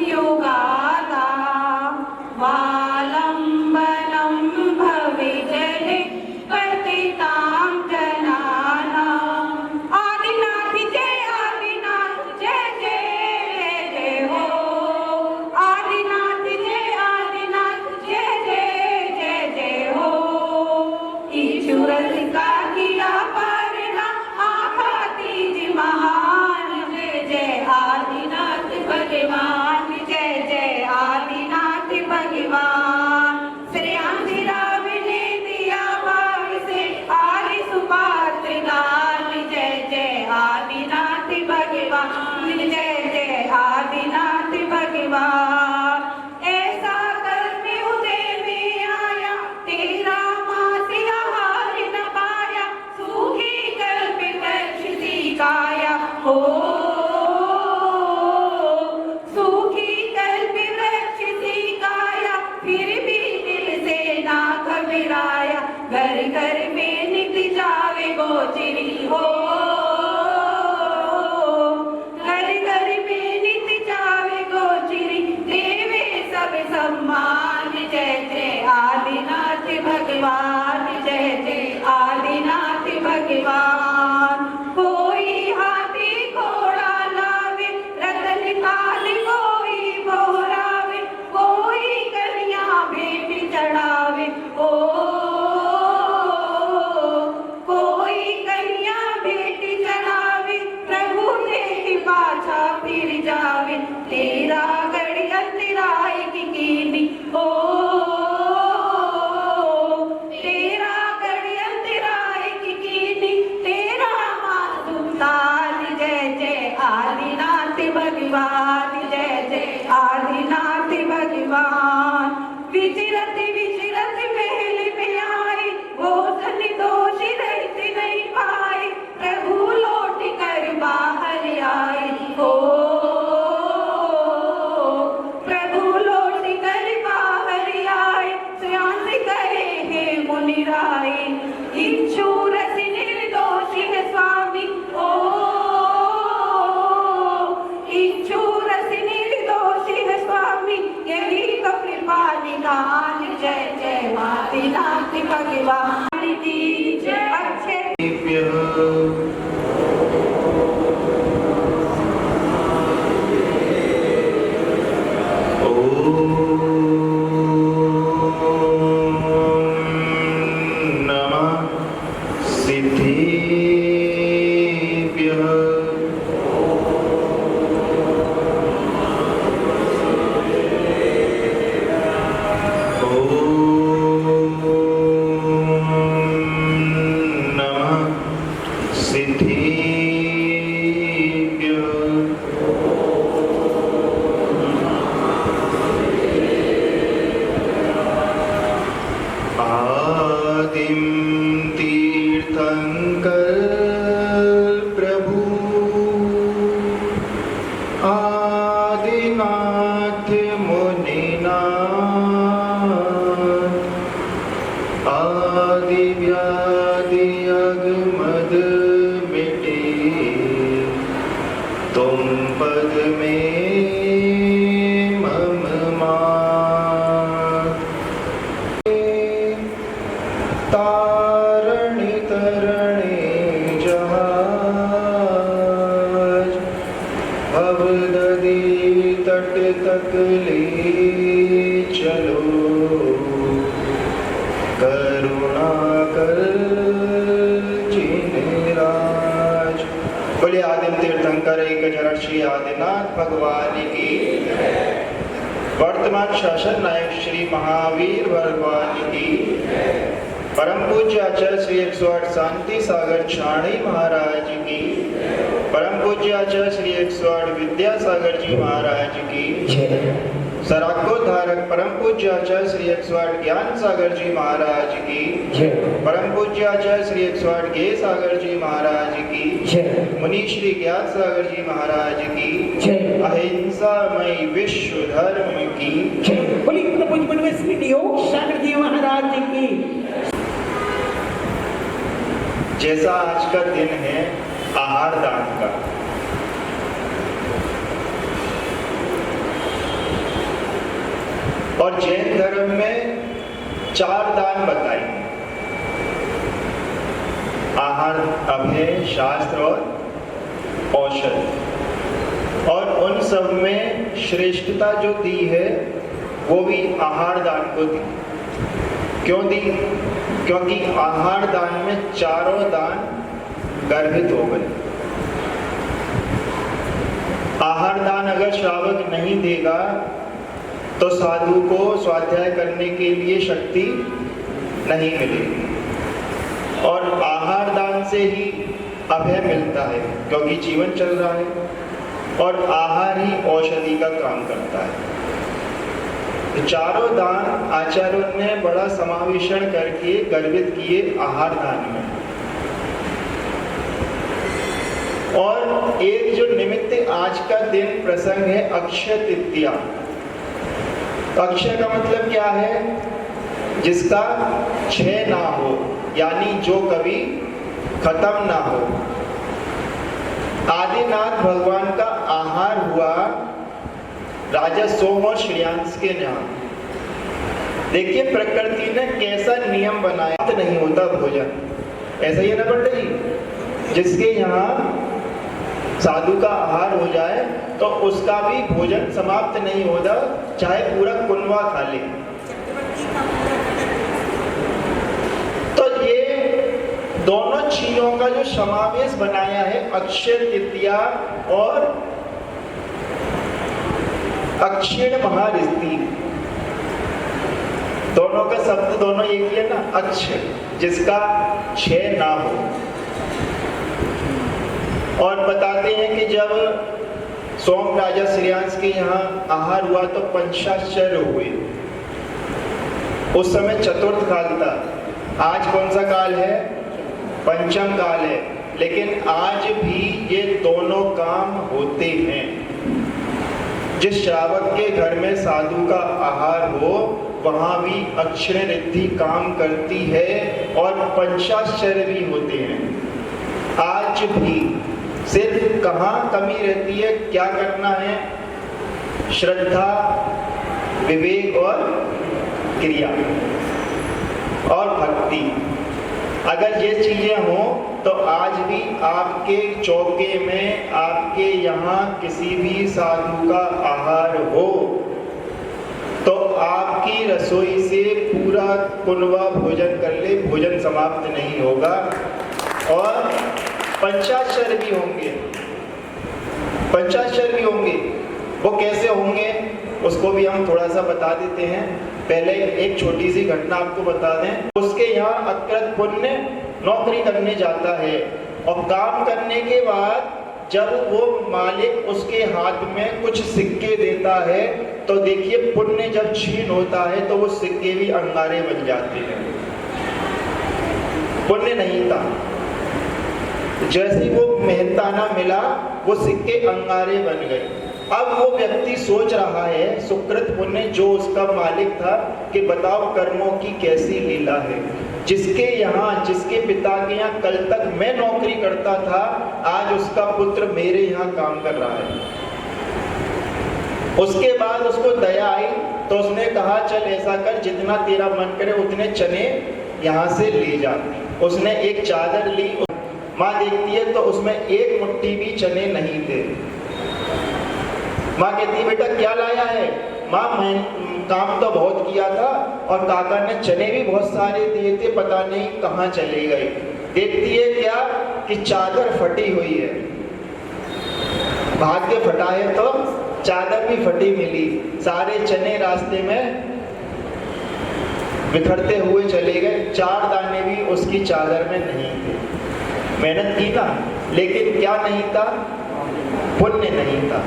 युगादा वालम्बनं भविजनि पतितां जनानाम्। आदिनाथ जय जय जय हो। आदिनाथ जय जय जय हो। ईश्वर का किया परना आखा तीज महान। जय जय आदिनाथ भगवान। जय जय आदिनाथ भगवान। श्रेयांश राव ने दिया भाव से आदि सुपात्र दान। जय जय आदिनाथ भगवान। जय जय आदिनाथ भगवान। ऐसा कर्म उदय में आया तेरा मासी आहार न पाया। सूखी कल्प वृक्ष सी काया हो। सूखी कल्प वृक्ष सी काया फिर भी दिल से ना घबराया। घर घर में नित जावे गोचरी हो। घर घर में नित जावे गोचरी देवे सब सम्मान। जय जय आदिनाथ भगवान। जय जय आदिनाथ भगवान। कोई हाथी घोड़ा लावे रतन काल कोई मोहरावे। कोई कन्या भेंट चढ़ावे ओ। कोई कन्या भेंट चढ़ावे प्रभु देख पाछा फिर जावे। तेरा गढ़ अंतराय की कीनी ओ। तेरा गढ़ अंतराय की कीनी तेरा मासूम ताज। जय जय आदिनाथ भगवान। जय जय आदिनाथ भगवान। विचरत विचरत महल में आए वो धन दोष रहित नहीं पाए। प्रभु लौट कर बाहर आए हो। प्रभु लौट कर बाहर आए। श्रेयांश करे हे मुनि राय। इच्छु रस निर्दोष है स्वामी ओ। इच्छु रस निर्दोष है स्वामी यही तो कृपा निधान। जय जय आदिनाथ भगवान की जय। अच्छे आदिनाथ मुनिनाथ आदि व्याधि अगमद मिटे तुम पद में मम मान। तारणी तरणी जहाज भवदधी तट तक ले चलो करुणा कर जिनराज। बोले आदिम तीर्थंकर एक श्री आदिनाथ भगवान की। वर्तमान शासन नायक श्री महावीर भगवान की। परम पूज्य आचार्य श्री 108 शांति सागर छाणी महाराज की। परम पूज्य आचार्य श्री 108 विद्यासागर जी महाराज की। सराकोद्धारक परम पूज्य आचार्य श्री 108 ज्ञान सागर जी महाराज की जय। परम पूज्य आचार्य श्री 108 ज्ञेय सागर जी महाराज की जय। मुनि श्री ज्ञान सागर जी महाराज की जय। अहिंसामयी विश्व धर्म की जय। बोलिए प्रभु बनवेश्वरी योग सागर जी महाराज जी की। जैसा आज का दिन है आहार दान का, और जैन धर्म में 4 दान बताए, आहार, अभय, शास्त्र और औषध। और उन सब में श्रेष्ठता जो दी है वो भी आहार दान को दी। क्यों दी? क्योंकि आहार दान में चारों दान गर्भित हो गए। आहार दान अगर श्रावक नहीं देगा तो साधु को स्वाध्याय करने के लिए शक्ति नहीं मिलेगी, और आहार दान से ही अभय मिलता है क्योंकि जीवन चल रहा है, और आहार ही औषधि का काम करता है। तो चारों दान आचार्यों ने बड़ा समावेशन करके गर्भित किए आहार दान में। और एक जो निमित्त आज का दिन प्रसंग है अक्षय तृतीया। अक्षय का मतलब क्या है? जिसका क्षय ना हो, यानी जो कभी खत्म ना हो। आदिनाथ भगवान का आहार हुआ राजा सोम और श्रेयांश के नाम। देखिए प्रकृति ने कैसा नियम बनाया, नहीं होता भोजन। ऐसा ही है ना पंडित जी? जिसके यहाँ साधु का आहार हो जाए तो उसका भी भोजन समाप्त नहीं होता, चाहे पूरा कुनवा खा ले। तो ये दोनों चीजों का जो समावेश बनाया है अक्षय तृतीया और अक्षीण महारिष्टि, दोनों का शब्द दोनों एक ही है ना, अक्षय, जिसका क्षय ना हो। और बताते हैं कि जब सोम राजा श्रेयांश के यहाँ आहार हुआ तो पंचाश्चर्य हुए। उस समय चतुर्थ काल था। आज कौन सा काल है? पंचम काल है। लेकिन आज भी ये दोनों काम होते हैं। जिस श्रावक के घर में साधु का आहार हो वहां भी अक्षय रिद्धि काम करती है और पंचाश्चर्य भी होते हैं। आज भी सिर्फ कहाँ कमी रहती है, क्या करना है? श्रद्धा, विवेक और क्रिया और भक्ति। अगर ये चीजें हों तो आज भी आपके चौके में, आपके यहाँ किसी भी साधु का आहार हो तो आपकी रसोई से पूरा कुनवा भोजन कर ले, भोजन समाप्त नहीं होगा। और पंचाश्चर्य भी होंगे। पंचाश्चर्य भी होंगे। वो कैसे होंगे उसको भी हम थोड़ा सा बता देते हैं। पहले एक छोटी सी घटना आपको बता दें। उसके यहाँ अकृत पुण्य नौकरी करने जाता है और काम करने के बाद जब वो मालिक उसके हाथ में कुछ सिक्के देता है तो देखिए पुण्य जब छीन होता है तो वो सिक्के भी अंगारे बन जाते हैं। पुण्य नहीं था, जैसे वो मेहनताना मिला वो सिक्के अंगारे बन गए। अब वो व्यक्ति सोच रहा है सुकृत पुण्य जो उसका मालिक था कि बताओ कर्मों की कैसी लीला है। जिसके यहाँ, जिसके पिता के यहाँ कल तक मैं नौकरी करता था, आज उसका पुत्र मेरे यहाँ काम कर रहा है। उसके बाद उसको दया आई तो उसने कहा चल ऐसा कर, जितना तेरा मन करे उतने चने यहाँ से ले जा। उसने एक चादर ली, माँ देखती है तो उसमें एक मुट्ठी भी चने नहीं थे। माँ कहती है बेटा क्या लाया है? माँ मैं काम तो बहुत किया था और काका ने चने भी बहुत सारे दिए थे, पता नहीं कहाँ चले गए। देखती है क्या कि चादर फटी हुई है। भाग्य फटा है तो चादर भी फटी मिली। सारे चने रास्ते में बिखरते हुए चले गए। 4 दाने भी उसकी चादर में नहीं थे। मेहनत की ना, लेकिन क्या नहीं था? पुण्य नहीं था।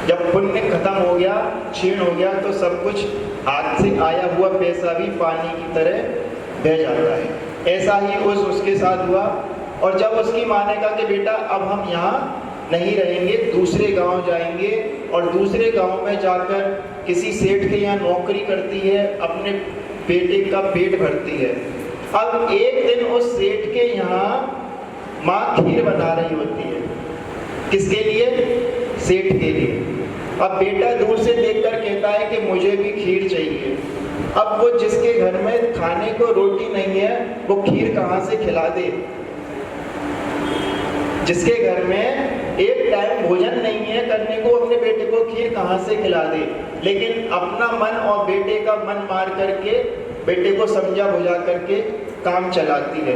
जब पुण्य खत्म हो गया, क्षीण हो गया, तो सब कुछ हाथ से आया हुआ पैसा भी पानी की तरह बह जाता है। ऐसा ही उसके साथ हुआ। और जब उसकी माँ ने कहा कि बेटा अब हम यहाँ नहीं रहेंगे, दूसरे गांव जाएंगे, और दूसरे गांव में जाकर किसी सेठ के यहाँ नौकरी करती है, अपने बेटे का पेट भरती है। अब एक दिन उस सेठ के यहाँ माँ खीर बना रही होती है। किसके लिए? सेठ के लिए। अब बेटा दूर से देखकर कहता है कि मुझे भी खीर चाहिए। अब वो जिसके घर में खाने को रोटी नहीं है, वो खीर कहाँ से खिला दे? जिसके घर में एक टाइम भोजन नहीं है करने को, अपने बेटे को खीर कहाँ से खिला दे? लेकिन अपना मन और बेटे का मन मार करके बेटे को समझा बुझा करके काम चलाती है।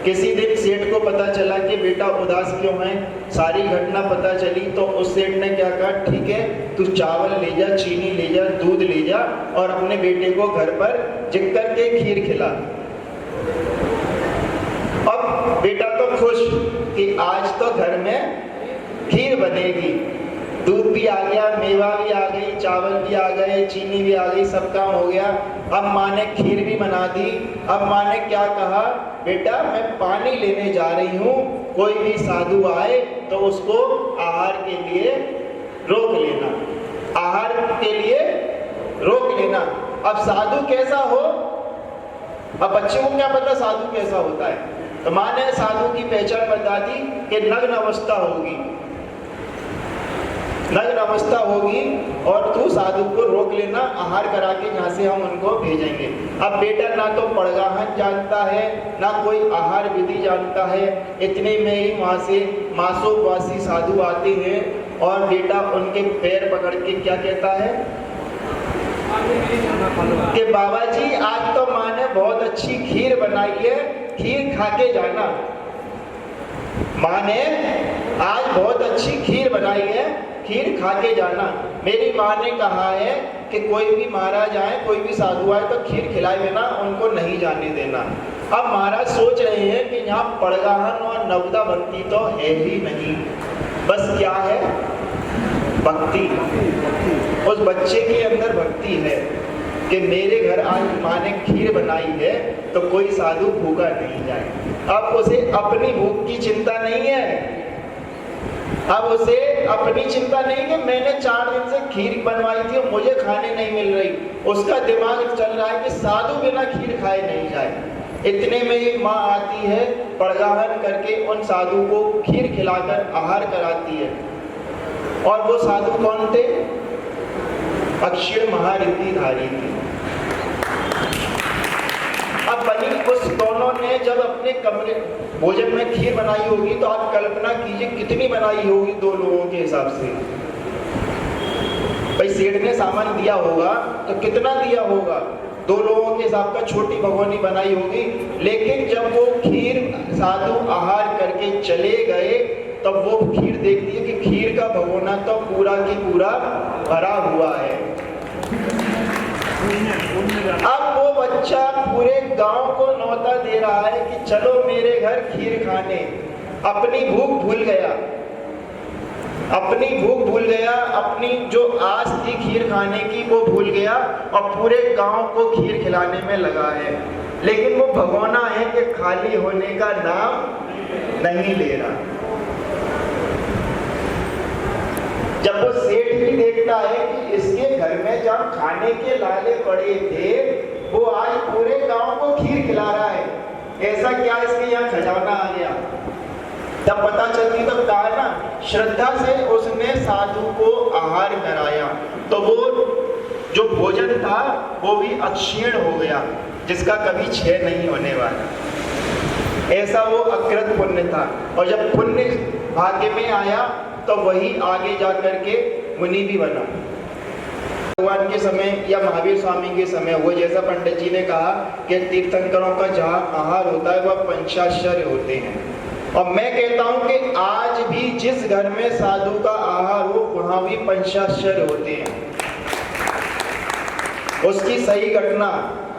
किसी दिन सेठ को पता चला कि बेटा उदास क्यों है, सारी घटना पता चली, तो उस सेठ ने क्या कहा, ठीक है तू चावल ले जा, चीनी ले जा, दूध ले जा, और अपने बेटे को घर पर जिक करके खीर खिला। अब बेटा तो खुश कि आज तो घर में खीर बनेगी, दूध भी आ गया, मेवा भी आ गई, चावल भी आ गए, चीनी भी आ गई, सब काम हो गया। अब माँ ने खीर भी बना दी। अब माँ ने क्या कहा, बेटा मैं पानी लेने जा रही हूँ, कोई भी साधु आए तो उसको आहार के लिए रोक लेना, आहार के लिए रोक लेना। अब साधु कैसा हो, अब बच्चे को क्या पता साधु कैसा होता है? तो माँ ने साधु की पहचान बता दी कि नग्न अवस्था होगी, नग्न अवस्था होगी, और तू साधु को रोक लेना, आहार करा के यहाँ से हम उनको भेजेंगे। अब बेटा ना तो पड़गाहन जानता है, ना कोई आहार विधि जानता है। इतने में ही वहाँ से मासोवासी साधु आते हैं, और बेटा उनके पैर पकड़ के क्या कहता है कि बाबा जी आज तो माँ ने बहुत अच्छी खीर बनाई है, खीर खा के जाना। माँ ने आज बहुत अच्छी खीर बनाई है, खीर खा के जाना। मेरी माँ ने कहा है कि कोई भी महाराज आए, कोई भी साधु आए तो खीर खिलाए बिना उनको नहीं जाने देना। अब महाराज सोच रहे हैं कि यहाँ पड़गाहन और नवदा भक्ति तो है ही नहीं, बस क्या है, भक्ति। उस बच्चे के अंदर भक्ति है कि मेरे घर आज माँ ने खीर बनाई है तो कोई साधु भूखा नहीं जाए। अब उसे अपनी भूख की चिंता नहीं है, अब उसे अपनी चिंता नहीं कि मैंने 4 दिन से खीर बनवाई थी और मुझे खाने नहीं मिल रही। उसका दिमाग चल रहा है कि साधु बिना खीर खाए नहीं जाए। इतने में एक माँ आती है, पड़गाहन करके उन साधु को खीर खिलाकर आहार कराती है। और वो साधु कौन थे? अक्षीण महारिद्धिधारी थे। अब बनी उस दोनों ने जब अपने कमरे भोजन में खीर बनाई होगी तो आप कल्पना कीजिए कितनी बनाई होगी 2 लोगों के हिसाब से। भाई सेठ ने सामान दिया होगा तो कितना दिया होगा, 2 लोगों के हिसाब का छोटी भगोनी बनाई होगी। लेकिन जब वो खीर साधु आहार करके चले गए तब वो खीर देखती है कि खीर का भगोना तो पूरा की पूरा भरा हुआ है। अब वो बच्चा पूरे गांव को न्योता दे रहा है कि चलो मेरे घर खीर खाने। अपनी भूख भूल गया, अपनी भूख भूल गया, अपनी जो आस थी खीर खाने की वो भूल गया और पूरे गांव को खीर खिलाने में लगा है। लेकिन वो भगोना है कि खाली होने का नाम नहीं ले रहा। जब वो सेठ भी देखता है कि इसके घर में जब खाने के लाले पड़े थे वो आज पूरे गांव को खीर खिला रहा है, ऐसा क्या इसके यहाँ खजाना आ गया। तब पता चलती तो कहा ना, श्रद्धा से उसने साधु को आहार कराया तो वो जो भोजन था वो भी अक्षीण हो गया, जिसका कभी क्षय नहीं होने वाला। ऐसा वो अकृत पुण्य था। और जब पुण्य भाग्य में आया तो वही आगे जा करके मुनि भी बना। भगवान के समय या महावीर स्वामी के समय वो जैसा पंडित जी ने कहा कि तीर्थंकरों का जहाँ आहार होता है वह पंचाश्चर्य होते हैं। और मैं कहता हूँ कि आज भी जिस घर में साधु का आहार हो वहाँ भी पंचाश्चर्य होते हैं। उसकी सही घटना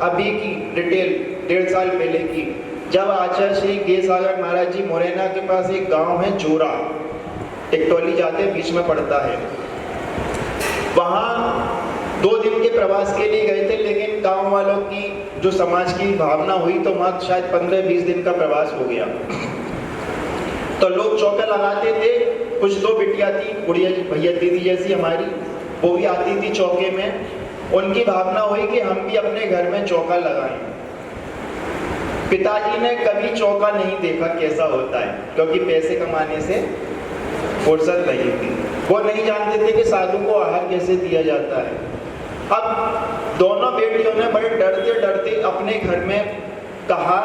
अभी की डिटेल 1.5 साल पहले की, जब आचार्य श्री गेसागर महाराज जी मुरैना के पास एक गांव है जोरा, टिकटोली जाते बीच में पड़ता है। वहाँ 2 दिन के प्रवास के लिए गए थे, लेकिन गांव वालों की जो समाज की भावना हुई तो वहाँ शायद 15-20 दिन का प्रवास हो गया। तो लोग चौका लगाते थे। कुछ 2 बिटिया थी, गुड़िया भैया दीदी जैसी हमारी, वो भी आती थी चौके में। उनकी भावना हुई कि हम भी अपने घर में चौका लगाएं। पिताजी ने कभी चौका नहीं देखा कैसा होता है, क्योंकि पैसे कमाने से फुर्सत नहीं थी। वो नहीं जानते थे कि साधु को आहार कैसे दिया जाता है। अब दोनों बेटियों ने बड़े डरते डरते अपने घर में कहा,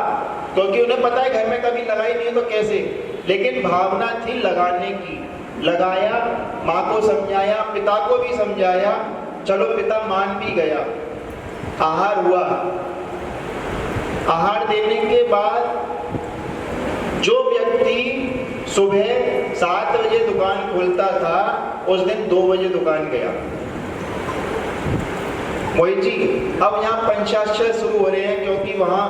क्योंकि उन्हें पता है घर में कभी लगाई नहीं तो कैसे, लेकिन भावना थी लगाने की। लगाया, माँ को समझाया, पिता को भी समझाया, चलो पिता मान भी गया। आहार हुआ। आहार देने के बाद जो व्यक्ति सुबह 7 बजे दुकान खोलता था, उस दिन 2 बजे दुकान गया। मोहित जी, अब यहाँ पंचाक्षर शुरू हो रहे हैं, क्योंकि वहाँ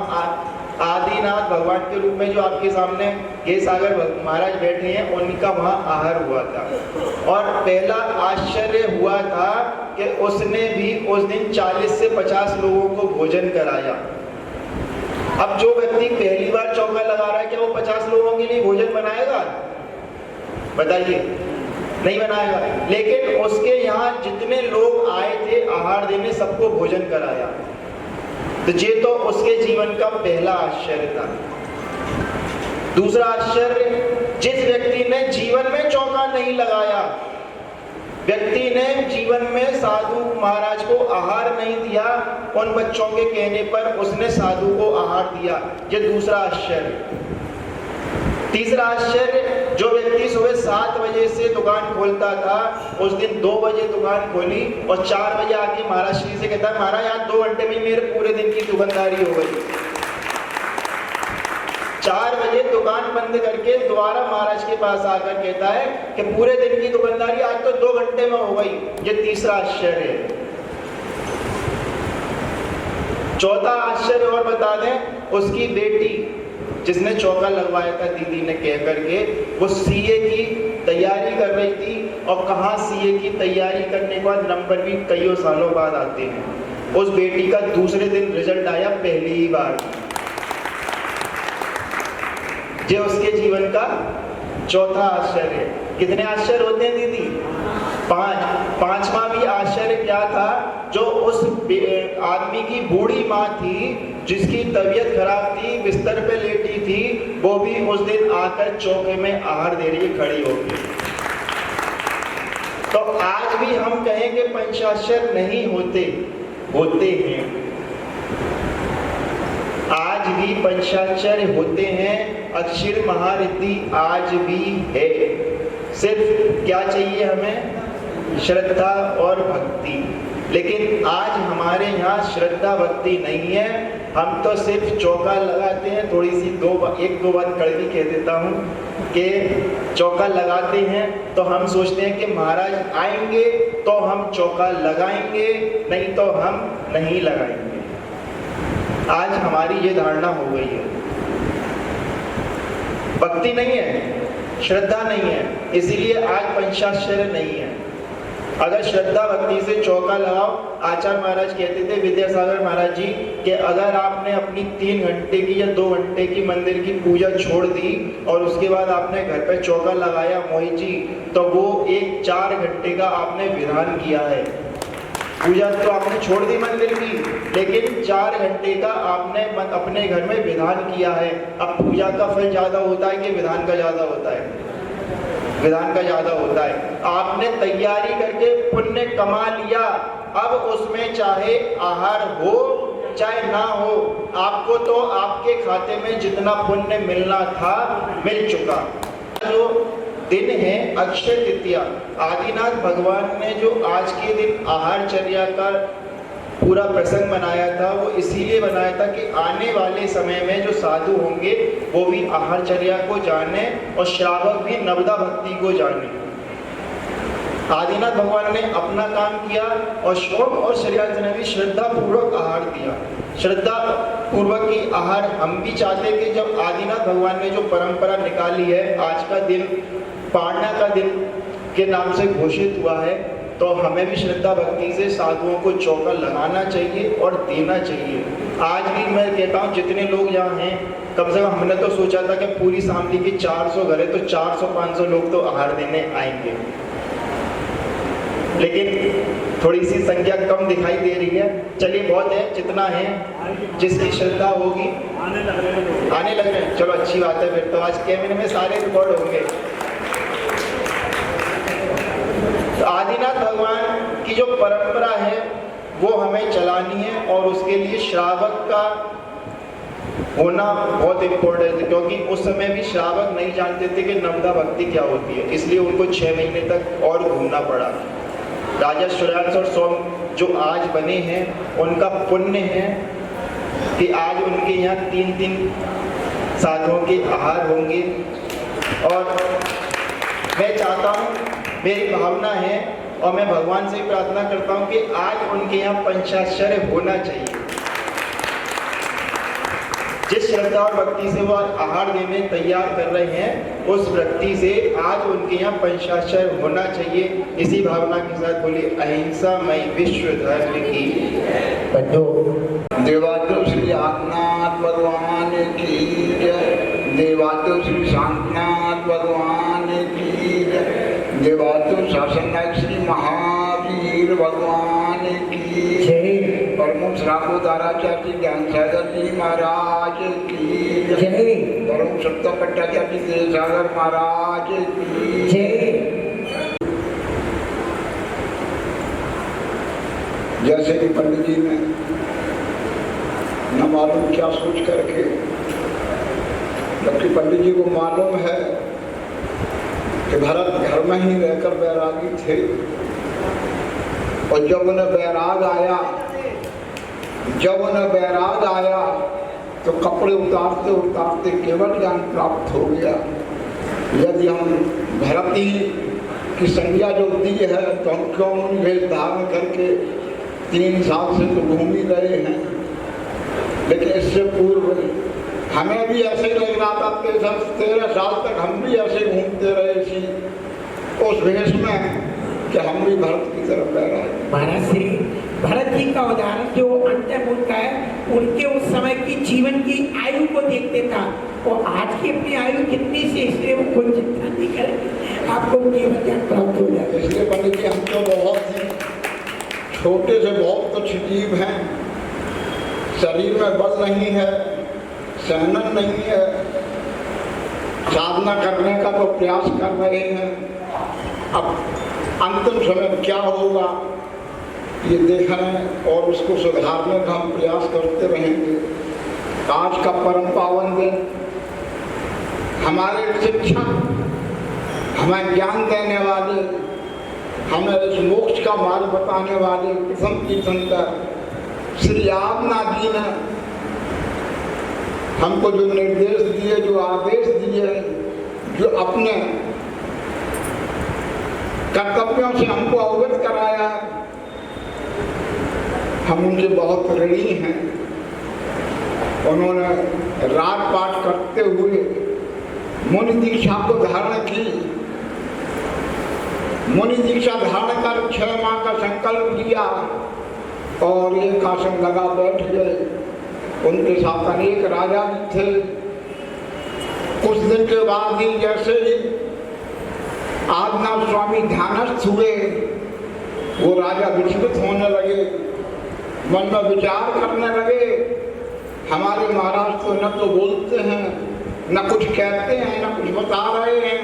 आदिनाथ भगवान के रूप में जो आपके सामने ये सागर महाराज बैठे हैं, उनका वहाँ आहार हुआ था। और पहला आश्चर्य हुआ था कि उसने भी उस दिन 40 से 50 लोगों को भोजन कराया। अब जो व्यक्ति पहली बार चौका लगा रहा है, क्या वो 50 लोगों के लिए भोजन बनाएगा? बताइए, नहीं बनाएगा। लेकिन उसके यहाँ जितने लोग आए थे आहार देने, सबको भोजन कराया। तो ये तो उसके जीवन का पहला आश्चर्य था। दूसरा आश्चर्य, जिस व्यक्ति ने जीवन में चौका नहीं लगाया, व्यक्ति ने जीवन में साधु महाराज को आहार नहीं दिया, उन बच्चों के कहने पर उसने साधु को आहार दिया। ये दूसरा आश्चर्य। तीसरा आश्चर्य, जो व्यक्ति सुबह 7 बजे से दुकान खोलता था, उस दिन 2 बजे दुकान खोली और 4 बजे आके महाराज श्री से कहता है, महाराज आज 2 घंटे में मेरे पूरे दिन की दुकानदारी हो गई। 4 बजे दुकान बंद करके दोबारा महाराज के पास आकर कहता है कि पूरे दिन की दुकानदारी आज तो 2 घंटे में हो गई। ये तीसरा आश्चर्य है। चौथा आश्चर्य और बता दें, उसकी बेटी जिसने चौका लगवाया था दीदी ने कह करके, वो सीए की तैयारी कर रही थी, और कहाँ सीए की तैयारी करने के बाद नंबर भी कई सालों बाद आते हैं। उस बेटी का दूसरे दिन रिजल्ट आया पहली ही बार। ये उसके जीवन का चौथा आश्चर्य। कितने आश्चर्य होते हैं दीदी? 5। 5वां भी आश्चर्य क्या था? जो उस आदमी की बूढ़ी माँ थी, जिसकी तबीयत खराब थी, बिस्तर पे लेटी थी, वो भी उस दिन आकर चौके में आहार दे रही खड़ी होगी। तो आज भी हम कहें कि पंचाक्षर नहीं होते, होते हैं। आज भी पंचाक्षर होते हैं, अक्षर महारिद्धि आज भी है। सिर्फ क्या चाहिए हमें? श्रद्धा और भक्ति। लेकिन आज हमारे यहाँ श्रद्धा भक्ति नहीं है। हम तो सिर्फ चौका लगाते हैं। थोड़ी सी 1-2 बात कड़वी कह देता हूँ कि चौका लगाते हैं तो हम सोचते हैं कि महाराज आएंगे तो हम चौका लगाएंगे, नहीं तो हम नहीं लगाएंगे। आज हमारी ये धारणा हो गई है। भक्ति नहीं है, श्रद्धा नहीं है, इसीलिए आज पंचाक्षर नहीं है। अगर श्रद्धा भक्ति से चौका लगाओ, आचार्य महाराज कहते थे, विद्यासागर महाराज जी, कि अगर आपने अपनी 3 घंटे की या 2 घंटे की मंदिर की पूजा छोड़ दी और उसके बाद आपने घर पे चौका लगाया मोहित जी, तो वो एक 4 घंटे का आपने विधान किया है। पूजा तो आपने छोड़ दी मंदिर की, लेकिन 4 घंटे का आपने अपने घर में विधान किया है। अब पूजा का फल ज्यादा होता है कि विधान का ज्यादा होता है? विधान का ज्यादा होता है। आपने तैयारी करके पुण्य कमा लिया, अब उसमें चाहे आहार हो चाहे ना हो, आपको तो आपके खाते में जितना पुण्य मिलना था मिल चुका। जो दिन है अक्षय तृतीया, आदिनाथ भगवान ने जो आज के दिन आहारचर्या का पूरा प्रसंग बनाया था, वो इसीलिए बनाया था कि आने वाले समय में जो साधु होंगे वो भी आहारचर्या को जाने और श्रावक भी नवदा भक्ति को जाने। आदिनाथ भगवान ने अपना काम किया और शोक और श्रेयांश ने भी श्रद्धा पूर्वक आहार दिया। श्रद्धा पूर्वक की आहार हम भी चाहते कि जब आदिनाथ भगवान ने जो परंपरा निकाली है, आज का दिन पारना का दिन के नाम से घोषित हुआ है, तो हमें भी श्रद्धा भक्ति से साधुओं को चौका लगाना चाहिए और देना चाहिए। आज भी मैं कहता हूँ जितने लोग यहाँ हैं, कम से कम हमने तो सोचा था कि पूरी शामली की 400 घर है तो 400-500 लोग तो आहार देने आएंगे, लेकिन थोड़ी सी संख्या कम दिखाई दे रही है। चलिए बहुत है, जितना है, जिसकी श्रद्धा होगी आने लग रहे हैं। चलो अच्छी बात है, फिर तो आज कैमरे में सारे रिकॉर्ड होंगे। तो आदिनाथ भगवान की जो परंपरा है वो हमें चलानी है और उसके लिए श्रावक का होना बहुत इम्पोर्टेंट है, क्योंकि उस समय भी श्रावक नहीं जानते थे कि नवदा भक्ति क्या होती है, इसलिए उनको 6 महीने तक और घूमना पड़ा। राजा सूर्यांश और सोम जो आज बने हैं उनका पुण्य है कि आज उनके यहाँ 3-3 साधुओं के आहार होंगे। और मैं चाहता हूँ, मेरी भावना है और मैं भगवान से प्रार्थना करता हूँ कि आज उनके यहाँ पंचाक्षर होना चाहिए। जिस श्रद्धा और भक्ति से वो आहार देने तैयार कर रहे हैं, उस व्यक्ति से आज उनके यहाँ पंचाक्षर होना चाहिए। इसी भावना के साथ बोलिए अहिंसा मई विश्व धर्म की। देवातो श्री आत्मनाथ भगवान की जय। देवातो श्री शांतनाथ भगवान की जय। देवातो शासनायक श्री महावीर भगवान की जय। परम श्रावोदाराचार्य ज्ञान सागर जी महाराज की जय। परम सत्ता पट्टाचार्य देव सागर महाराज की जय। जैसे कि पंडित जी ने न मालूम क्या सोच करके, जबकि पंडित जी को मालूम है कि भरत घर में ही रहकर बैरागी थे, और जब उन्हें बैराग आया तो कपड़े उतारते उतारते केवल ज्ञान प्राप्त हो गया। यदि हम भरत ही की संज्ञा जो दी है तो हम क्यों वेश धारण करके 3 साल से तो घूम ही रहे हैं। लेकिन इससे पूर्व हमें भी ऐसे ही लग रहा था, 13 साल तक हम भी ऐसे घूमते रहे थी उस वेश में कि हम भी भरत की तरफ बह रहे। महाराज श्री भरत जी का उदाहरण जो अंतर्मुख का है, उनके उस समय की जीवन की आयु को देखते था, और आज की अपनी आयु कितनी से, इसलिए वो कोई चिंता नहीं करेंगे, आपको जीवन ज्ञान प्राप्त हो जाएगा। इसलिए पंडित जी हम तो बहुत ही छोटे से बहुत कुछ जीव हैं, शरीर में बल नहीं है, सहनन नहीं है, साधना करने का तो प्रयास कर रहे हैं। अब अंतिम समय क्या होगा ये देखने और उसको सुधारने का हम प्रयास करते रहेंगे। आज का परम पावन दिन हमारे शिक्षक, हमें ज्ञान देने वाले, हमें इस मोक्ष का मार्ग बताने वाले प्रथम तीर्थंकर श्री आदिनाथ जी ने हमको जो निर्देश दिए, जो आदेश दिए, जो अपने कर्तव्यों से हमको अवगत कराया, हम उनसे बहुत ऋणी हैं। उन्होंने राग पाठ करते हुए मुनि दीक्षा को धारण की। मुनि दीक्षा धारण कर 6 माह का संकल्प किया और एक आसन लगा बैठ गए। उनके साथ अनेक राजा भी थे। कुछ दिन के बाद ही जैसे ही आदिनाथ स्वामी ध्यानस्थ हुए, वो राजा विचलित होने लगे, मन में विचार करने लगे, हमारे महाराज तो न तो बोलते हैं, न कुछ कहते हैं, न कुछ बता रहे हैं,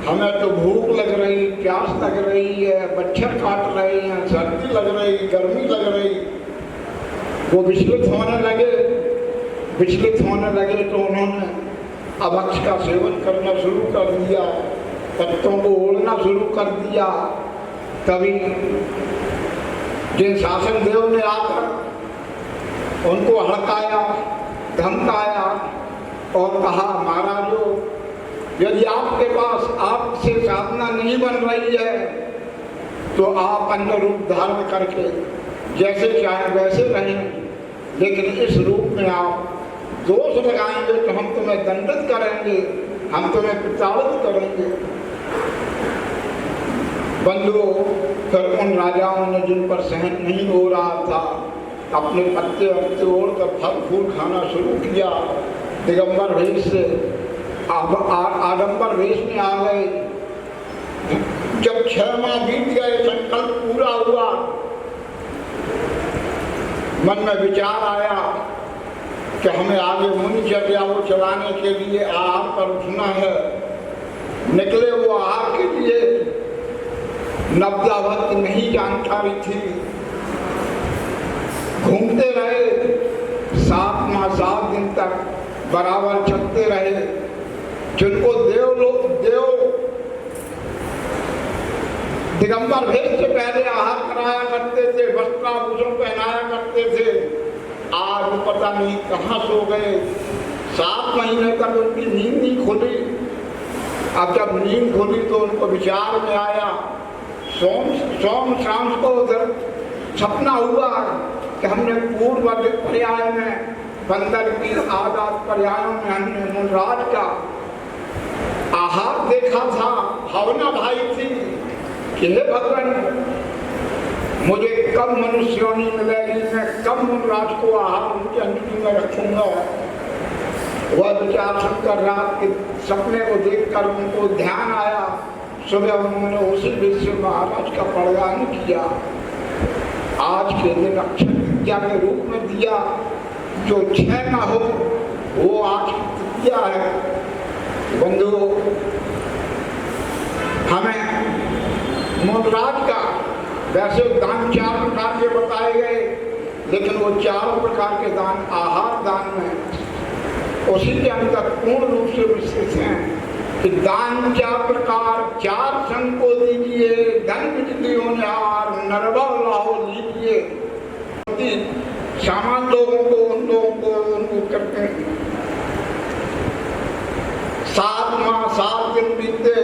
हमें तो भूख लग रही, प्यास लग रही है, मच्छर काट रहे हैं, सर्दी लग रही, गर्मी लग रही। वो विचलित होने लगे तो उन्होंने अभक्ष का सेवन करना शुरू कर दिया, पत्तों को ओढ़ना शुरू कर दिया। तभी जिन शासन देव ने आकर उनको हड़काया, धमकाया और कहा, महाराजो, यदि आपके पास आपसे साधना नहीं बन रही है तो आप अन्य रूप धारण करके जैसे चाहे वैसे रहें, लेकिन इस रूप में आप दोष लगाएंगे तो हम तुम्हें दंडित करेंगे, हम तुम्हें प्रताड़ित करेंगे। बंधुओं, फिर उन राजाओं ने जिन पर सहन नहीं हो रहा था अपने पत्ते वत्ते ओढ़कर फल फूल खाना शुरू किया, दिगंबर वेश से आडंबर वेश में आ गए। जब 6 माह बीत गए, संकल्प पूरा हुआ, मन में विचार आया कि हमें आगे मुनिचर्या वो चलाने के लिए आहार पर उठना है। निकले वो आहार के लिए, नब्जावत नहीं जानकारी थी, घूमते रहे 7 माह 7 दिन तक बराबर चलते रहे। जिनको देव दिगंबर भेद से पहले आहार कराया करते थे, वस्त्राभूषण पहनाया करते थे, आज पता नहीं कहाँ सो गए। 7 महीने तक उनकी नींद नहीं खुली। अब जब नींद खुली तो उनको विचार में आया, सोम शाम को उधर सपना हुआ कि हमने पूर्व पर्याय में 15 की आजाद पर्यायों में हमने मुनराज का आहार देखा था। भावना भाई थी कि हे भगवान, मुझे कब मनुष्योनी मिलेगी, मैं कब मुनराज को आहार उनके अंजलि में रखूंगा। वह विचार सुनकर रात के सपने को देखकर उनको ध्यान आया। सुबह उन्होंने उसी विषय महाराज का प्रदान किया। आज के दिन अक्षय तृतीया के रूप में दिया, जो 6 ना हो वो आज की तृतीया है। बंधुओं, हमें मुनराज का वैसे दान 4 प्रकार के बताए गए, लेकिन वो 4 प्रकार के दान आहार दान में उसी के अंदर पूर्ण रूप से विस्तृत हैं कि दान 4 प्रकार 4 संग को दीजिए, धन विद्युतियों ने हार नरबल लाहो लीजिए। सामान लोगों को उनको करते हैं। 7 माह 7 दिन बीते,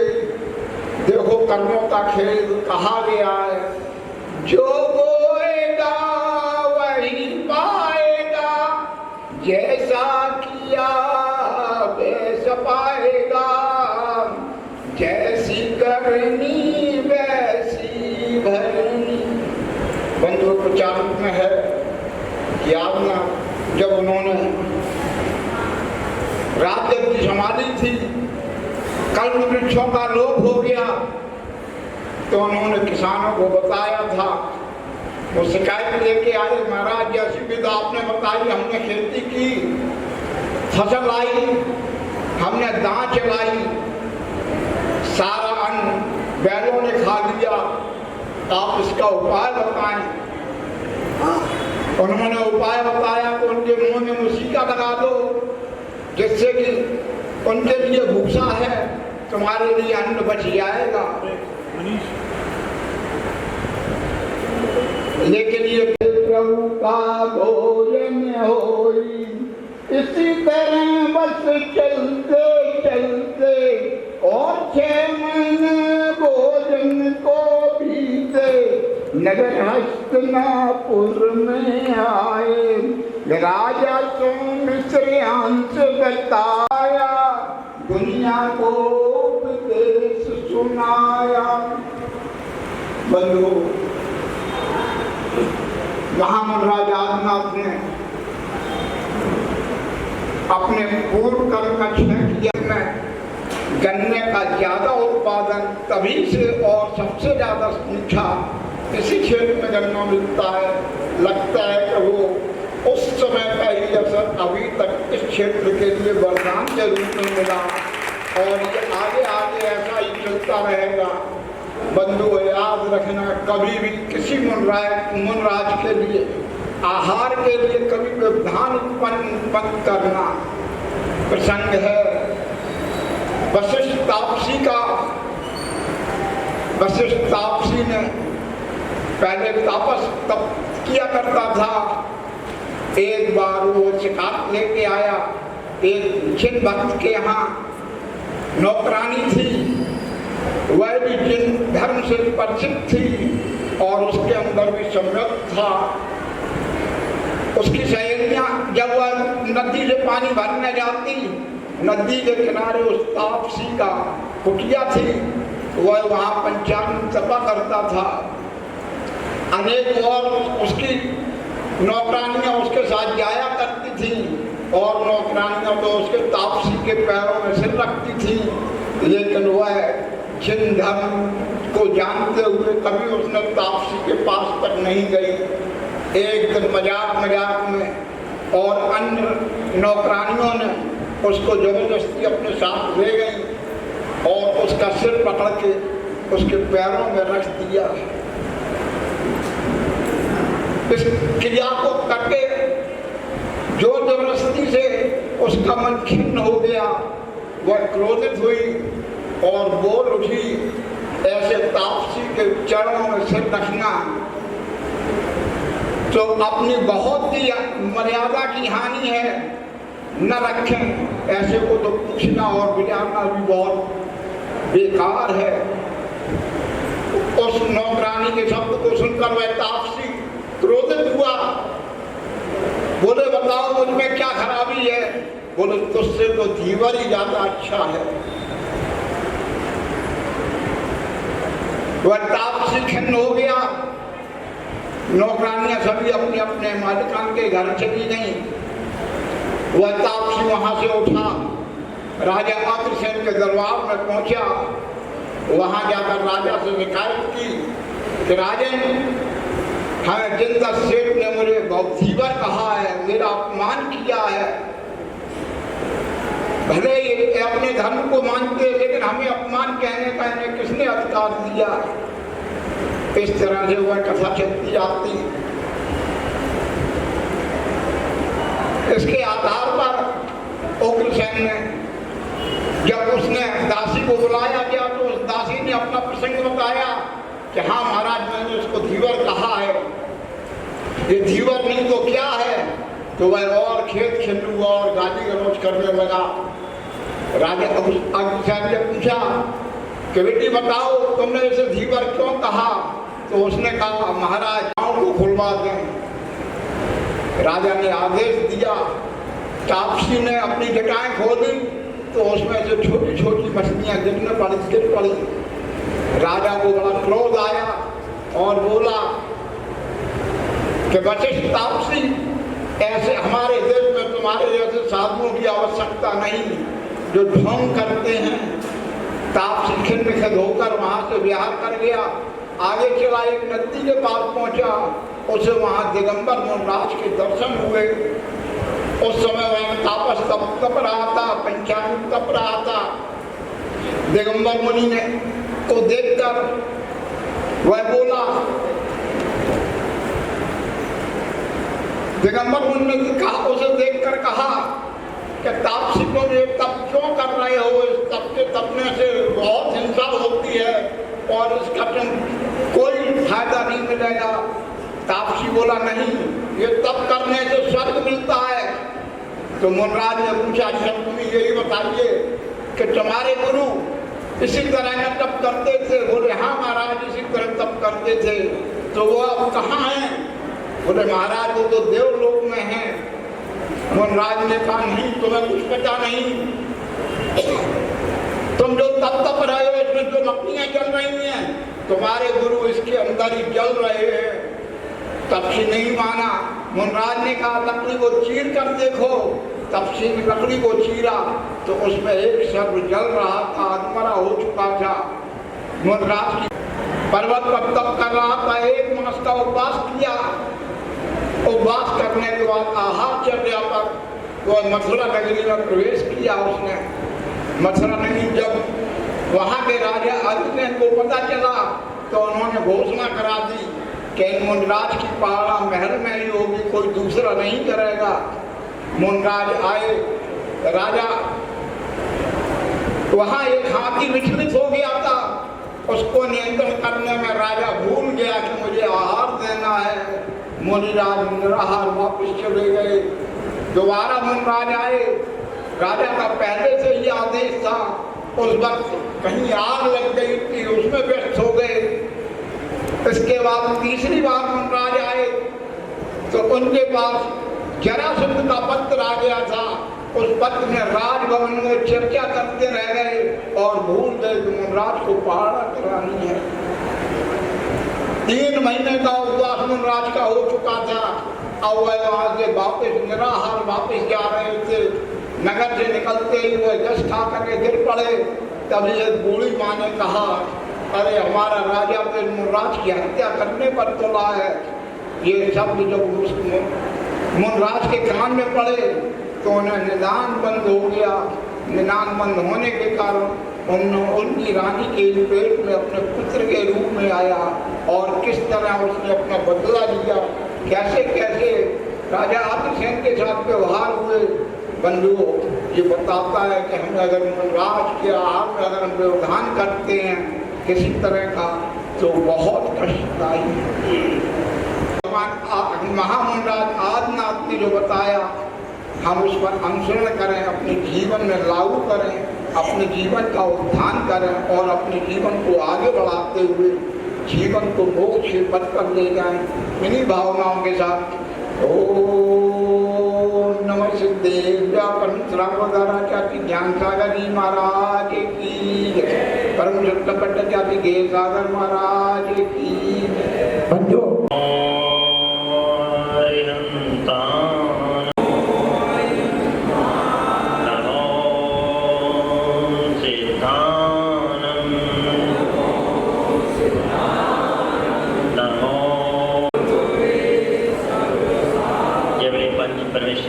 देखो कर्मों का खेल कहा गया है। जो बोएगा वही पाएगा, जैसा किया वैसा पाएगा, जैसी करनी वैसी भरनी। बंधुओं प्रचार में है कि आज्ञा जब उन्होंने राज्य की संभाली थी, कल्प वृक्षों का लोप हो गया, तो उन्होंने किसानों को बताया था। वो शिकायत लेके आए, महाराज जैसी विधा आपने बताई, हमने खेती की, फसल आई, हमने दांत चलाई, सारा अन्न बैलों ने खा लिया, आप इसका उपाय बताएं। उन्होंने उपाय बताया तो उनके मुंह में मूसिका लगा दो, जिससे कि उनके लिए भूसा है, तुम्हारे लिए अन्न बच जाएगा। लेकिन ये प्रभु का भोजन होई, इसी तरह बस चलते चलते और 6 महीने भोजन को बीते। नगर हस्तिनापुर में आए, राजा सोमश्रेयांश बताया, दुनिया को उपदेश सुनाया। बंधु, महामहाराज आदिनाथ ने अपने पूर्व कर्म का क्षय किया में गन्ने का ज्यादा उत्पादन तभी से और सबसे ज्यादा मीठा इसी क्षेत्र में गन्ना मिलता है। लगता है कि वो उस समय का ही असर अभी तक इस क्षेत्र के लिए वरदान के रूप में मिला और ये आगे आगे ऐसा ही चलता रहेगा। बंधु, याद रखना, कभी भी किसी मुनराज के लिए आहार के लिए कभी व्यवधान उत्पन्न करना। प्रसंग है वशिष्ठ तापसी ने पहले तप किया करता था। एक बार वो शिकायत लेके आया, एक जिन भक्त के यहाँ नौकरानी थी, वह भी जिन धर्म से परिचित थी और उसके अंदर भी सम्यक था। उसकी सहेलियां जब वह नदी से पानी भरने जाती, नदी के किनारे उस तापसी का कुटिया थी, वह वहाँ पंचांग तपा करता था। अनेक और उसकी नौकरानियां उसके साथ जाया करती थी और नौकरानियां तो उसके तापसी के पैरों में सिर रखती थी, लेकिन वह जिन धर्म को जानते हुए कभी उसने तापसी के पास तक नहीं गई। एक दिन मजाक में और अन्य नौकरानियों ने उसको जबरदस्ती अपने साथ ले गई और उसका सिर पकड़ के उसके पैरों में रख दिया। इस क्रिया को करके जोर जबरदस्ती से उसका मन खिन्न हो गया, वह क्रोधित हुई और बोल उठी, ऐसे तापसी के चरणों में सिर रखना तो अपनी बहुत ही मर्यादा की हानि है, न रखें। ऐसे को तो पूछना और बिगाड़ना भी बहुत बेकार है। उस नौकरानी के शब्द को सुनकर वह तापसी क्रोधित हुआ, बोले बताओ मुझ में क्या खराबी है? बोले तुझसे तो धीवर ही ज्यादा अच्छा है। वह तापसी खिन्न हो गया। नौकरानियां सभी अपने अपने मालिकान के घर चली गईं। वह तापसी वहां से उठा, राजा अग्रसेन के दरबार में पहुंचा। वहां जाकर राजा से शिकायत की कि राजन, हमें जिंदा सेठ ने मुझे बहुत धीवर कहा है, मेरा अपमान किया है। भले ये अपने धर्म को मानते, लेकिन हमें अपमान कहने का इन्हें किसने अधिकार दिया? इस तरह से वह कथा चलती जाती। इसके आधार पर उग्रसेन ने, जब उसने दासी को बुलाया गया तो उस दासी ने अपना प्रसंग बताया कि हाँ महाराज, मैंने उसको धीवर कहा है। ये धीवर नहीं तो क्या है? तो वह और खेत खिल्लू और गाली गलौज करने लगा। राजा अग्रसेन ने पूछा कि बेटी बताओ, तुमने इसे धीवर क्यों कहा? तो उसने कहा महाराज, गांव को खुलवा दें। राजा ने आदेश दिया। तापसी ने अपनी जटाएं खोली तो उसमें से छोटी छोटी मछलियां गिर पड़ी। राजा को बड़ा क्रोध आया और बोला कि वशिष्ठ तापसी, ऐसे हमारे देश में तुम्हारे जैसे साधुओं की आवश्यकता नहीं जो ढोंग करते हैं। तापसी खिन्न होकर वहां से विहार कर गया। आगे चला, एक नदी के पास पहुंचा। उसे वहां दिगंबर मुनिराज के दर्शन हुए। उस समय वह तापस तप रहा था, पंचांग तप रहा था। दिगंबर मुनि ने को देखकर वह बोला, दिगंबर मुनि ने कहा, उसे देखकर कहा कि तापसी तुम ये तप क्यों कर रहे हो? इस तप के तपने से बहुत हिंसा होती है और इसका तुम कोई फायदा नहीं मिलेगा। तापसी बोला नहीं, ये तप करने से स्वर्ग मिलता है। तो मुनिराज ने पूछा, अच्छा तुम यही बताइए कि तुम्हारे गुरु इसी तरह का तप करते थे? बोले हाँ महाराज, इसी तरह तप करते थे। तो वो अब कहाँ हैं? बोले महाराज, वो तो देवलोक में हैं। मुनिराज ने कहा नहीं, तुम्हें कुछ पता नहीं। तुम जो तप रहे हो, इसमें जो लकड़ियां जल रही हैं, तुम्हारे गुरु इसके अंदर ही जल रहे हैं। तापसी नहीं माना। मुनिराज ने कहा लकड़ी को चीर कर देखो। तापसी ने लकड़ी को चीरा तो उसमें एक सर्प जल रहा था, अधमरा हो चुका था। मुनिराज की पर्वत पर तप कर रहा था, 1 मास का उपवास किया। उपवास करने के बाद आहार चर्या पर वह मथुरा नगरी में प्रवेश किया। उसने मथुरा नगरी, जब वहाँ के राजा अग्रसेन को पता चला तो उन्होंने घोषणा करा दी कि मुनिराज की पाला महल में ही होगी, कोई दूसरा नहीं करेगा। मुनिराज आए, राजा वहाँ एक हाथी विचलित हो गया था, उसको नियंत्रण करने में राजा भूल गया कि मुझे आहार देना है। मुनिराज निराहार वापस चले गए। दोबारा मुनिराज आए, राजा का पहले से ही आदेश था। उस वक्त कहीं आग लग गई थी, उसमें व्यस्त हो गए। इसके बाद तीसरी बार मुनिराज आए तो उनके पास जरासंध का पत्र आ गया था उस पत्र में राजभवन में चर्चा करते रह गए और भूल गए कि मुनराज को पहाड़ा करानी है। 3 महीने का उपवास मुनराज का हो चुका था। अब वह वहां से वापिस निराहार वापिस जा रहे थे। नगर से निकलते ही वह जस खा करके गिर पड़े। तभी एक बूढ़ी माँ ने कहा, अरे हमारा राजा तो मुनराज की हत्या करने पर तुला है। ये शब्द जब उस मुनराज के कान में पड़े तो उन्हें निदान बंद हो गया। निदान बंद होने के कारण उनकी रानी के पेट में अपने पुत्र के रूप में आया और किस तरह उसने अपना बदला लिया, कैसे कैसे राजा आदिसेन के साथ व्यवहार हुए। बंधुओं, ये बताता है कि हमें अगर मुनराज के आहार में अगर हम व्यवधान करते हैं किसी तरह का तो बहुत कष्टदायी है। महामुनराज आदिनाथ ने जो बताया हम उस पर अनुसरण करें, अपने जीवन में लागू करें, अपने जीवन का उत्थान करें और अपने जीवन को आगे बढ़ाते हुए जीवन को मोक्ष के पथ पर ले जाएं। इन्हीं भावनाओं के साथ ओम नमः सिद्धेभ्यः परम श्रावकाचार्य ज्ञान सागर जी महाराज की जय। परम सत्य भट्टाचार्य के सागर महाराज की बंधु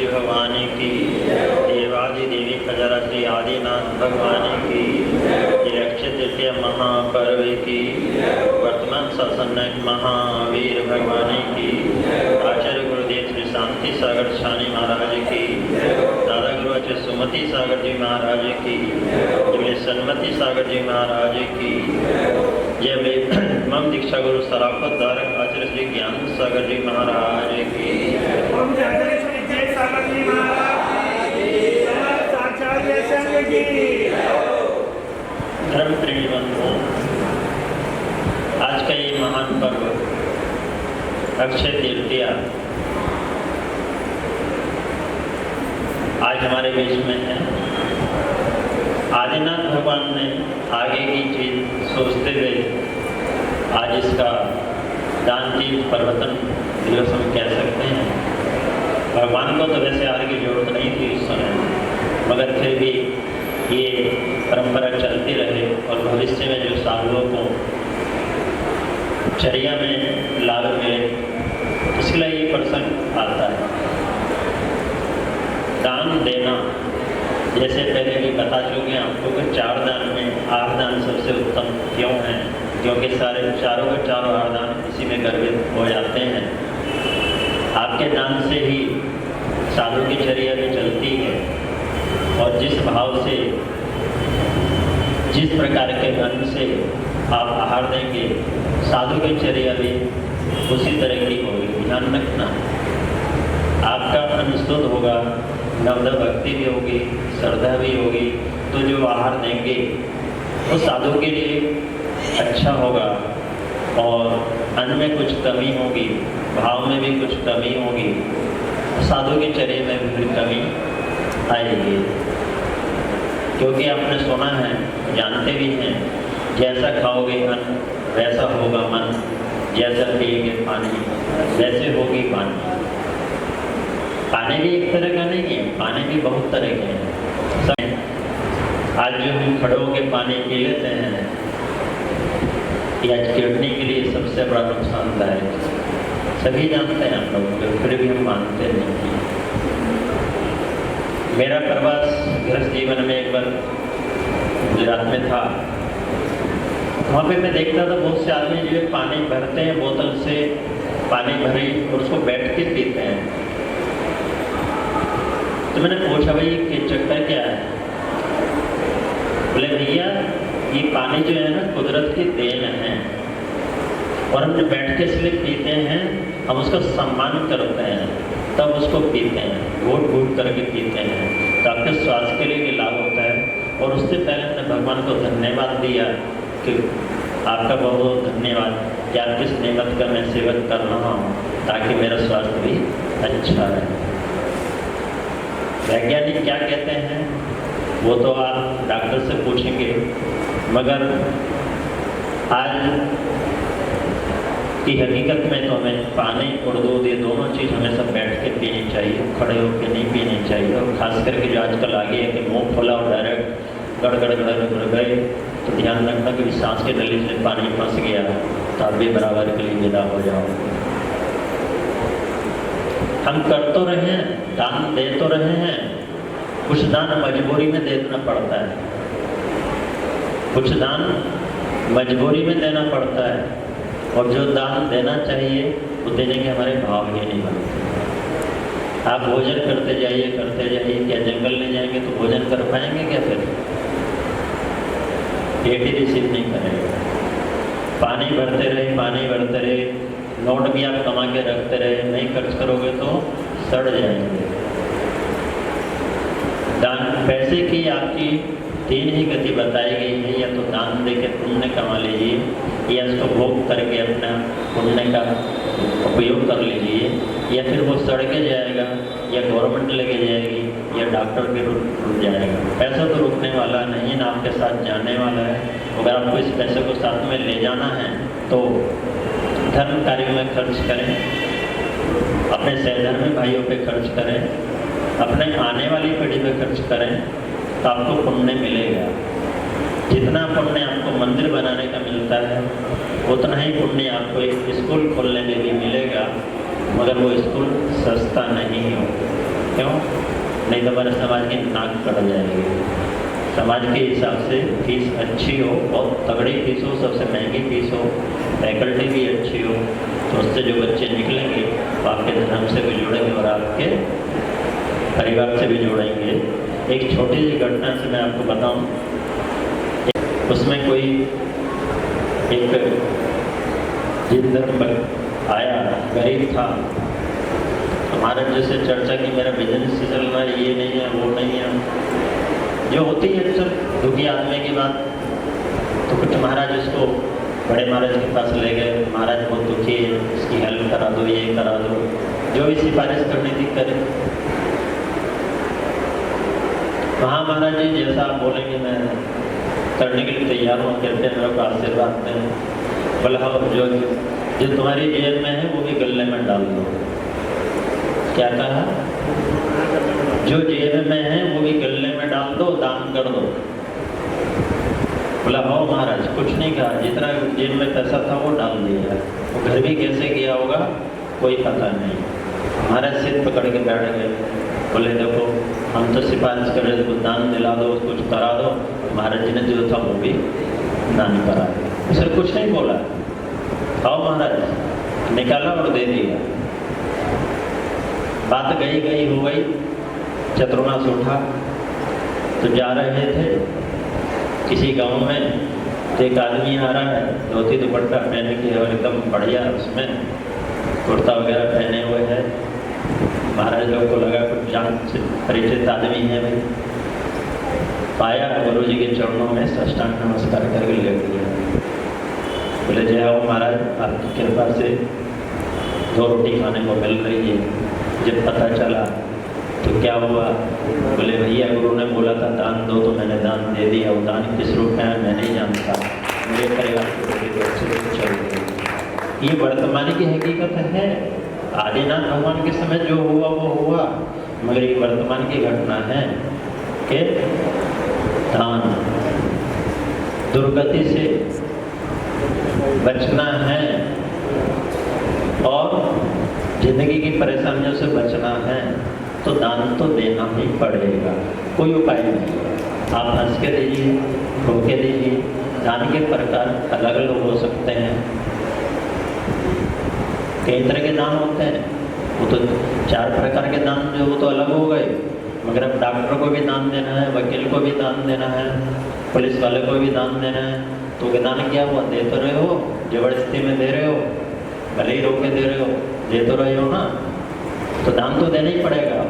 भगवान की, देवादि देवी खजरा श्री आदिनाथ भगवान की, अक्षय तृतीया महापर्व की, वर्तमान शासन महावीर भगवान की, आचार्य गुरुदेव श्री शांति सागर शानी महाराज की, दादा गुरु आचार्य सुमति सागर जी महाराज की, जय सन्मति सागर जी महाराज की, जय मम दीक्षा गुरु सराफत धारक आचार्य श्री ज्ञान सागर जी महाराज की, धर्म प्रेमी बंधुओं, आज का ये महान पर्व अक्षय तृतीया आज हमारे बीच में है। आदिनाथ भगवान ने आगे की चीज सोचते हुए आज इसका दानती परिवर्तन दिवस हम कह सकते हैं। भगवान को तो वैसे आगे की जरूरत नहीं थी उस समय, मगर फिर भी ये परंपरा चलती रहे और भविष्य में जो साधुओं को चर्या में लाभ मिले, इसलिए ये प्रसंग आता है। दान देना, जैसे पहले भी बता चुके हैं आपको कि 4 दान में 8 दान सबसे उत्तम क्यों है, क्योंकि सारे चारों के चारों 8 दान इसी में गर्भित हो जाते हैं। आपके दान से ही साधु की चर्या भी चलती है और जिस भाव से, जिस प्रकार के अन्न से आप आहार देंगे, साधु की चर्या भी उसी तरह की होगी। ध्यान रखना, आपका अन्न शुद्ध होगा, नवदा भक्ति भी होगी, श्रद्धा भी होगी, तो जो आहार देंगे वो साधु के लिए अच्छा होगा और अन्न में कुछ कमी होगी, भाव में भी कुछ कमी होगी, साधु की चर्या में भी कमी आएगी। क्योंकि आपने सुना है, जानते भी हैं, जैसा खाओगे अन्न वैसा होगा मन, जैसा पिएंगे पानी वैसे होगी पानी। पानी भी एक तरह का नहीं है, पानी भी बहुत तरह के हैं। आज जो हम खड़े होकर पानी पी लेते हैं, यह किडनी के लिए सबसे बड़ा नुकसानदायक, सभी जानते हैं हम लोग, फिर भी हम मानते नहीं। मेरा प्रवास गृहस्थ जीवन में एक बार गुजरात में था। वहाँ पे मैं देखता था बहुत से आदमी जो पानी भरते हैं, बोतल से पानी भरे और उसको बैठ के पीते हैं। तो मैंने पूछा, भाई ये चक्कर क्या है? बोले भैया ये पानी जो है ना कुदरत की देन है और हम जो बैठ के इसलिए पीते हैं, हम उसका सम्मान करते हैं तब उसको पीते हैं, घूट घूट करके पीते हैं, तो आपके स्वास्थ्य के लिए भी लाभ होता है। और उससे पहले मैंने भगवान को धन्यवाद दिया कि आपका बहुत बहुत धन्यवाद कि आप किस नेमत का मैं सेवन कर रहा हूँ ताकि मेरा स्वास्थ्य भी अच्छा रहे। वैज्ञानिक क्या कहते हैं वो तो आप डॉक्टर से पूछेंगे, मगर आज की हकीकत में तो हमें पानी और दूध, ये दोनों चीज़ हमें सब बैठ के पीनी चाहिए, खड़े होकर नहीं पीनी चाहिए। और ख़ास करके जो आजकल आ गई है कि मुँह खोला और डायरेक्ट गड़ गए, तो ध्यान रखना कि सांस के नली से पानी फंस गया तो आप भी बराबर के लिए विदा हो जाओ। हम कर तो रहे हैं, दान दे तो रहे हैं, कुछ दान मजबूरी में देना पड़ता है, कुछ दान मजबूरी में देना पड़ता है, और जो दान देना चाहिए वो देने के हमारे भाव ही नहीं बनते। आप भोजन करते जाइए, क्या जंगल ले जाएंगे तो भोजन कर पाएंगे क्या? फिर पेट ही रिसीव नहीं करेगा। पानी भरते रहे, नोट भी आप कमा के रखते रहे, नहीं खर्च करोगे तो सड़ जाएंगे। दान पैसे की आपकी तीन ही गति बताई गई है, या तो दान देके पुण्य कमा लीजिए, या इसको भोग करके अपना पुण्य का उपयोग कर लीजिए, या फिर वो सड़ के जाएगा, या गवर्नमेंट लेके जाएगी, या डॉक्टर के रुक जाएगा। पैसा तो रुकने वाला नहीं है ना, आपके साथ जाने वाला है। अगर आपको इस पैसे को साथ में ले जाना है तो धर्म कार्य में खर्च करें, अपने सहधर्मी भाइयों पे खर्च करें, अपने आने वाली पीढ़ी पे खर्च करें, तो आपको पुण्य मिलेगा। जितना पुण्य आपको मंदिर बनाने का मिलता है, उतना ही पुण्य आपको एक स्कूल खोलने में भी मिलेगा, मगर वो स्कूल सस्ता नहीं हो। क्यों? नहीं तो हमारे समाज की नाक कट जाएगी। समाज के हिसाब से फीस अच्छी हो, बहुत तगड़ी फीस हो, सबसे महंगी फीस हो, फैकल्टी भी अच्छी हो, तो उससे जो बच्चे निकलेंगे वो आपके धर्म से भी जुड़ेंगे और आपके परिवार से भी जुड़ेंगे। एक छोटी सी घटना से मैं आपको बताऊं, उसमें कोई एक जिद्दत आया, गरीब था, हमारे जैसे चर्चा की मेरा बिजनेस से चल रहा है, ये नहीं है, वो नहीं है, जो होती है सब दुखी आदमी की बात। तो कुछ महाराज इसको बड़े महाराज के पास ले गए, महाराज बहुत दुखी है, इसकी हेल्प करा दो, ये करा दो, जो भी सिफारिश करनी थी करे। हाँ महाराज जी, जैसा आप बोलेंगे मैं करने के लिए तैयार हूँ, कृपया मेरे को आशीर्वाद दें। बोला जो तुम्हारी जेब में है वो भी गले में डाल दो। क्या कहा? जो जेब में है वो भी गले में डाल दो, दान कर दो। बोला हो महाराज, कुछ नहीं कहा, जितना जेब में पैसा था वो डाल दिया। वो घर भी कैसे किया होगा कोई पता नहीं। महाराज सिर पकड़ के बैठ गए, बोले देखो हम तो सिफारिश कर रहे थे, कुछ दान दिला दो, कुछ करा दो। महाराज जी ने जो था वो भी दान करा दिया। सर कुछ नहीं बोला, आओ महाराज, निकाला और दे दिया। बात गई हो गई। चतुर्मास उठा तो जा रहे थे किसी गांव में, तो एक आदमी आ रहा है, धोती दुपट्टा पहने के और एकदम बढ़िया, उसमें कुर्ता वगैरह पहने हुए है। महाराज लोग को लगा कुछ जान से परिचित आदमी है भाई। पाया गुरु जी के चरणों में साष्टांग नमस्कार करके लेट गया। बोले जय हो महाराज, आपकी कृपा से 2 रोटी खाने को मिल रही है। जब पता चला तो क्या हुआ? बोले भैया गुरु ने बोला था दान दो, तो मैंने दान दे दिया। वो दान किस रूप में है मैं नहीं जानता, मेरे परिवार को चल गई। ये वर्तमान की हकीकत है। आदिनाथ भगवान के समय जो हुआ वो हुआ, मगर ये वर्तमान की घटना है कि दान, दुर्गति से बचना है और जिंदगी की परेशानियों से बचना है, तो दान तो देना ही पड़ेगा, कोई उपाय नहीं। आप हंस के दीजिए, रो के दीजिए। दान के प्रकार अलग अलग हो सकते हैं, कई तरह के दान होते हैं। वो तो 4 प्रकार के दान जो वो तो अलग हो गए, मगर अब डॉक्टर को भी दान देना है, वकील को भी दान देना है, पुलिस वाले को भी दान देना है। तो दान क्या हुआ? दे तो रहे हो, जबरदस्ती में दे रहे हो, भले ही रोक के दे रहे हो, दे तो रहे हो ना, तो दान तो देना ही पड़ेगा।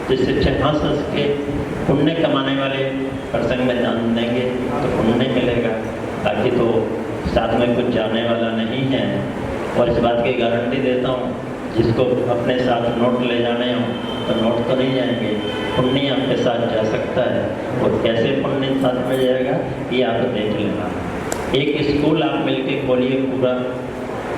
जिससे हंस हंस के पुण्य कमाने वाले प्रसंग में दान देंगे तो पुण्य मिलेगा, बाकी तो साथ में कुछ जाने वाला नहीं है। और इस बात की गारंटी देता हूँ, जिसको अपने साथ नोट ले जाने हो तो नोट तो नहीं जाएंगे, पुण्य आपके साथ जा सकता है। और कैसे पुण्य साथ में जाएगा ये आप देख लेना। एक स्कूल आप मिलके खोलिए पूरा,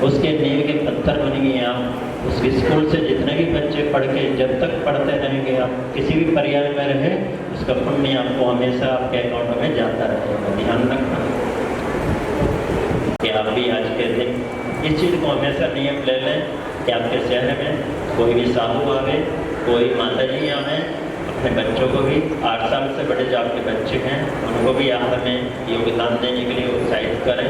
उसके नींव के पत्थर बनेंगे आप। उस स्कूल से जितने भी बच्चे पढ़ के जब तक पढ़ते रहेंगे, आप किसी भी पर्याय में रहे, उसका पुण्य आपको हमेशा आपके अकाउंट में जाता रहेगा। ध्यान रखना कि आप भी आज के दिन इस चीज़ को हमेशा नियम ले लें कि आपके शहर में कोई भी साधु आवे, कोई माता जी आवे, अपने बच्चों को भी 8 साल से बड़े जो आपके बच्चे हैं उनको भी आप हमें योगदान देने के लिए उत्साहित करें।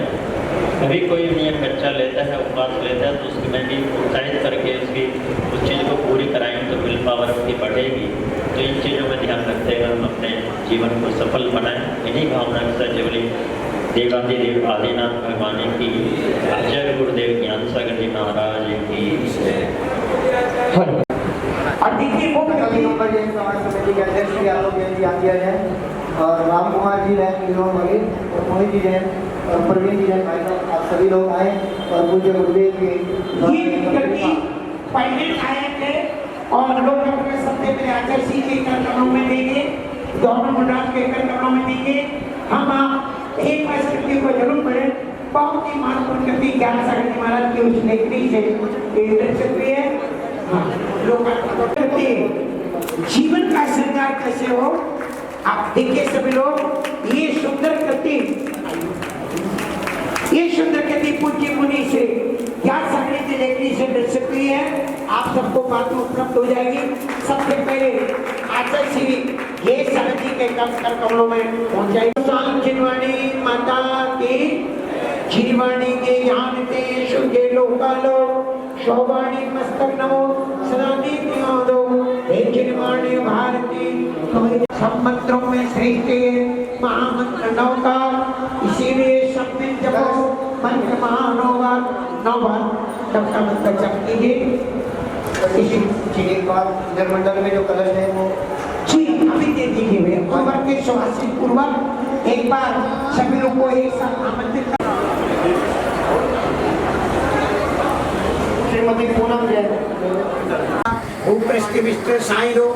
कभी कोई नियम बच्चा लेता है, उपवास लेता है, तो उसमें भी उत्साहित करके उसकी उस चीज़ को पूरी कराएंगे तो विल पावर उसकी बढ़ेगी। तो इन चीज़ों में ध्यान रखते हुए हम अपने जीवन को सफल बनाएं। इन्हीं भावना के साथ जबली देवादिदेव आदिनाथ भगवान की जय गुरुदेव ज्ञान सागर जी महाराज की। और देखिए वो नंबर जैन समाज समिति के अध्यक्ष श्री आलोक जैन जी आचार्य हैं और राम कुमार जी जैन, विनोद मलिक और मोहित जी जैन और प्रवीण जी जैन, भाई साहब आप सभी लोग आए और पूज्य गुरुदेव के पहले आए थे और लोग अपने सबसे पहले आचार्य जी के कमरों में देंगे, दोनों मुंडास के कमरों में देंगे। हम आप एक कृति को जरूर पढ़ें। बहुत ही महत्वपूर्ण कृति ज्ञान सागर जी महाराज की उस लेखनी से दर्शक हुई है। लोग जीवन का श्रृंगार कैसे हो, आप देखिए सभी लोग। ये सुंदर कृति पूज्य मुनि से ज्ञान सागर की लेखनी से दर्शक हुई है। आप सबको बात में उपलब्ध हो जाएगी। सबसे पहले आचार्य श्री ये सागर जी के कर कमलों में पहुंचाएगी। जिनवाणी माता की जीवाणी के जानते शुगे लोकालो शोभाणी मस्तक नमो सदानी दो हे जिनवाणी भारती सब मंत्रों में श्रेष्ठ महामंत्र 9 का, इसीलिए सब में जपो मंत्र महानोवार 9 बार तब का मंत्र जप कीजिए। इसी एक बात जलमंडल में जो कलश है वो जी अभी दे दीजिए वे और के स्वास्थ्य पूर्वक एक बार सभी लोग को एक साथ आमंत्रित श्रीमती पूनम जैन उपृष्टि विष्णु साईरो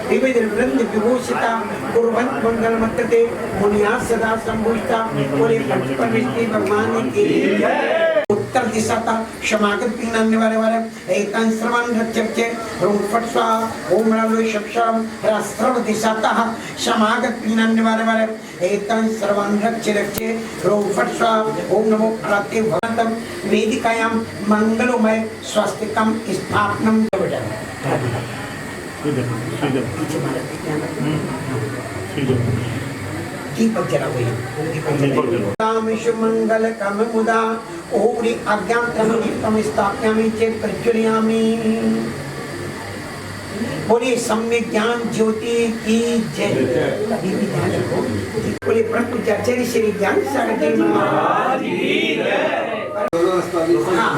विविध वृंद विभूषिता कुर्वन् मंगल मत्ते मुनिया सदा संभूषिता बोले पंचपरमेश्वरी भगवान की उत्तर दिशा का समागत पीनाने वाले एकांत श्रवण रच्चे रोम फट स्वाहा ओम रालो शब्दम रास्त्रव दिशाता समागत पीनाने वाले एकांत श्रवण रच्चे रोम फट स्वाहा ओम नमो प्राते भवन्तम वेदिकायां मंगलमय स्वस्तिकम स्थापनम दीपक जला हुई रामेश मंगल कम मुदा ओरि अज्ञातम दीपम स्थापयामि चेत् प्रज्वलयामि। बोलिए सम्यक ज्ञान ज्योति की जय। कभी भी ध्यान रखो। बोलिए परम आचार्य श्री ज्ञान सागर जी महाराज की जय। हाँ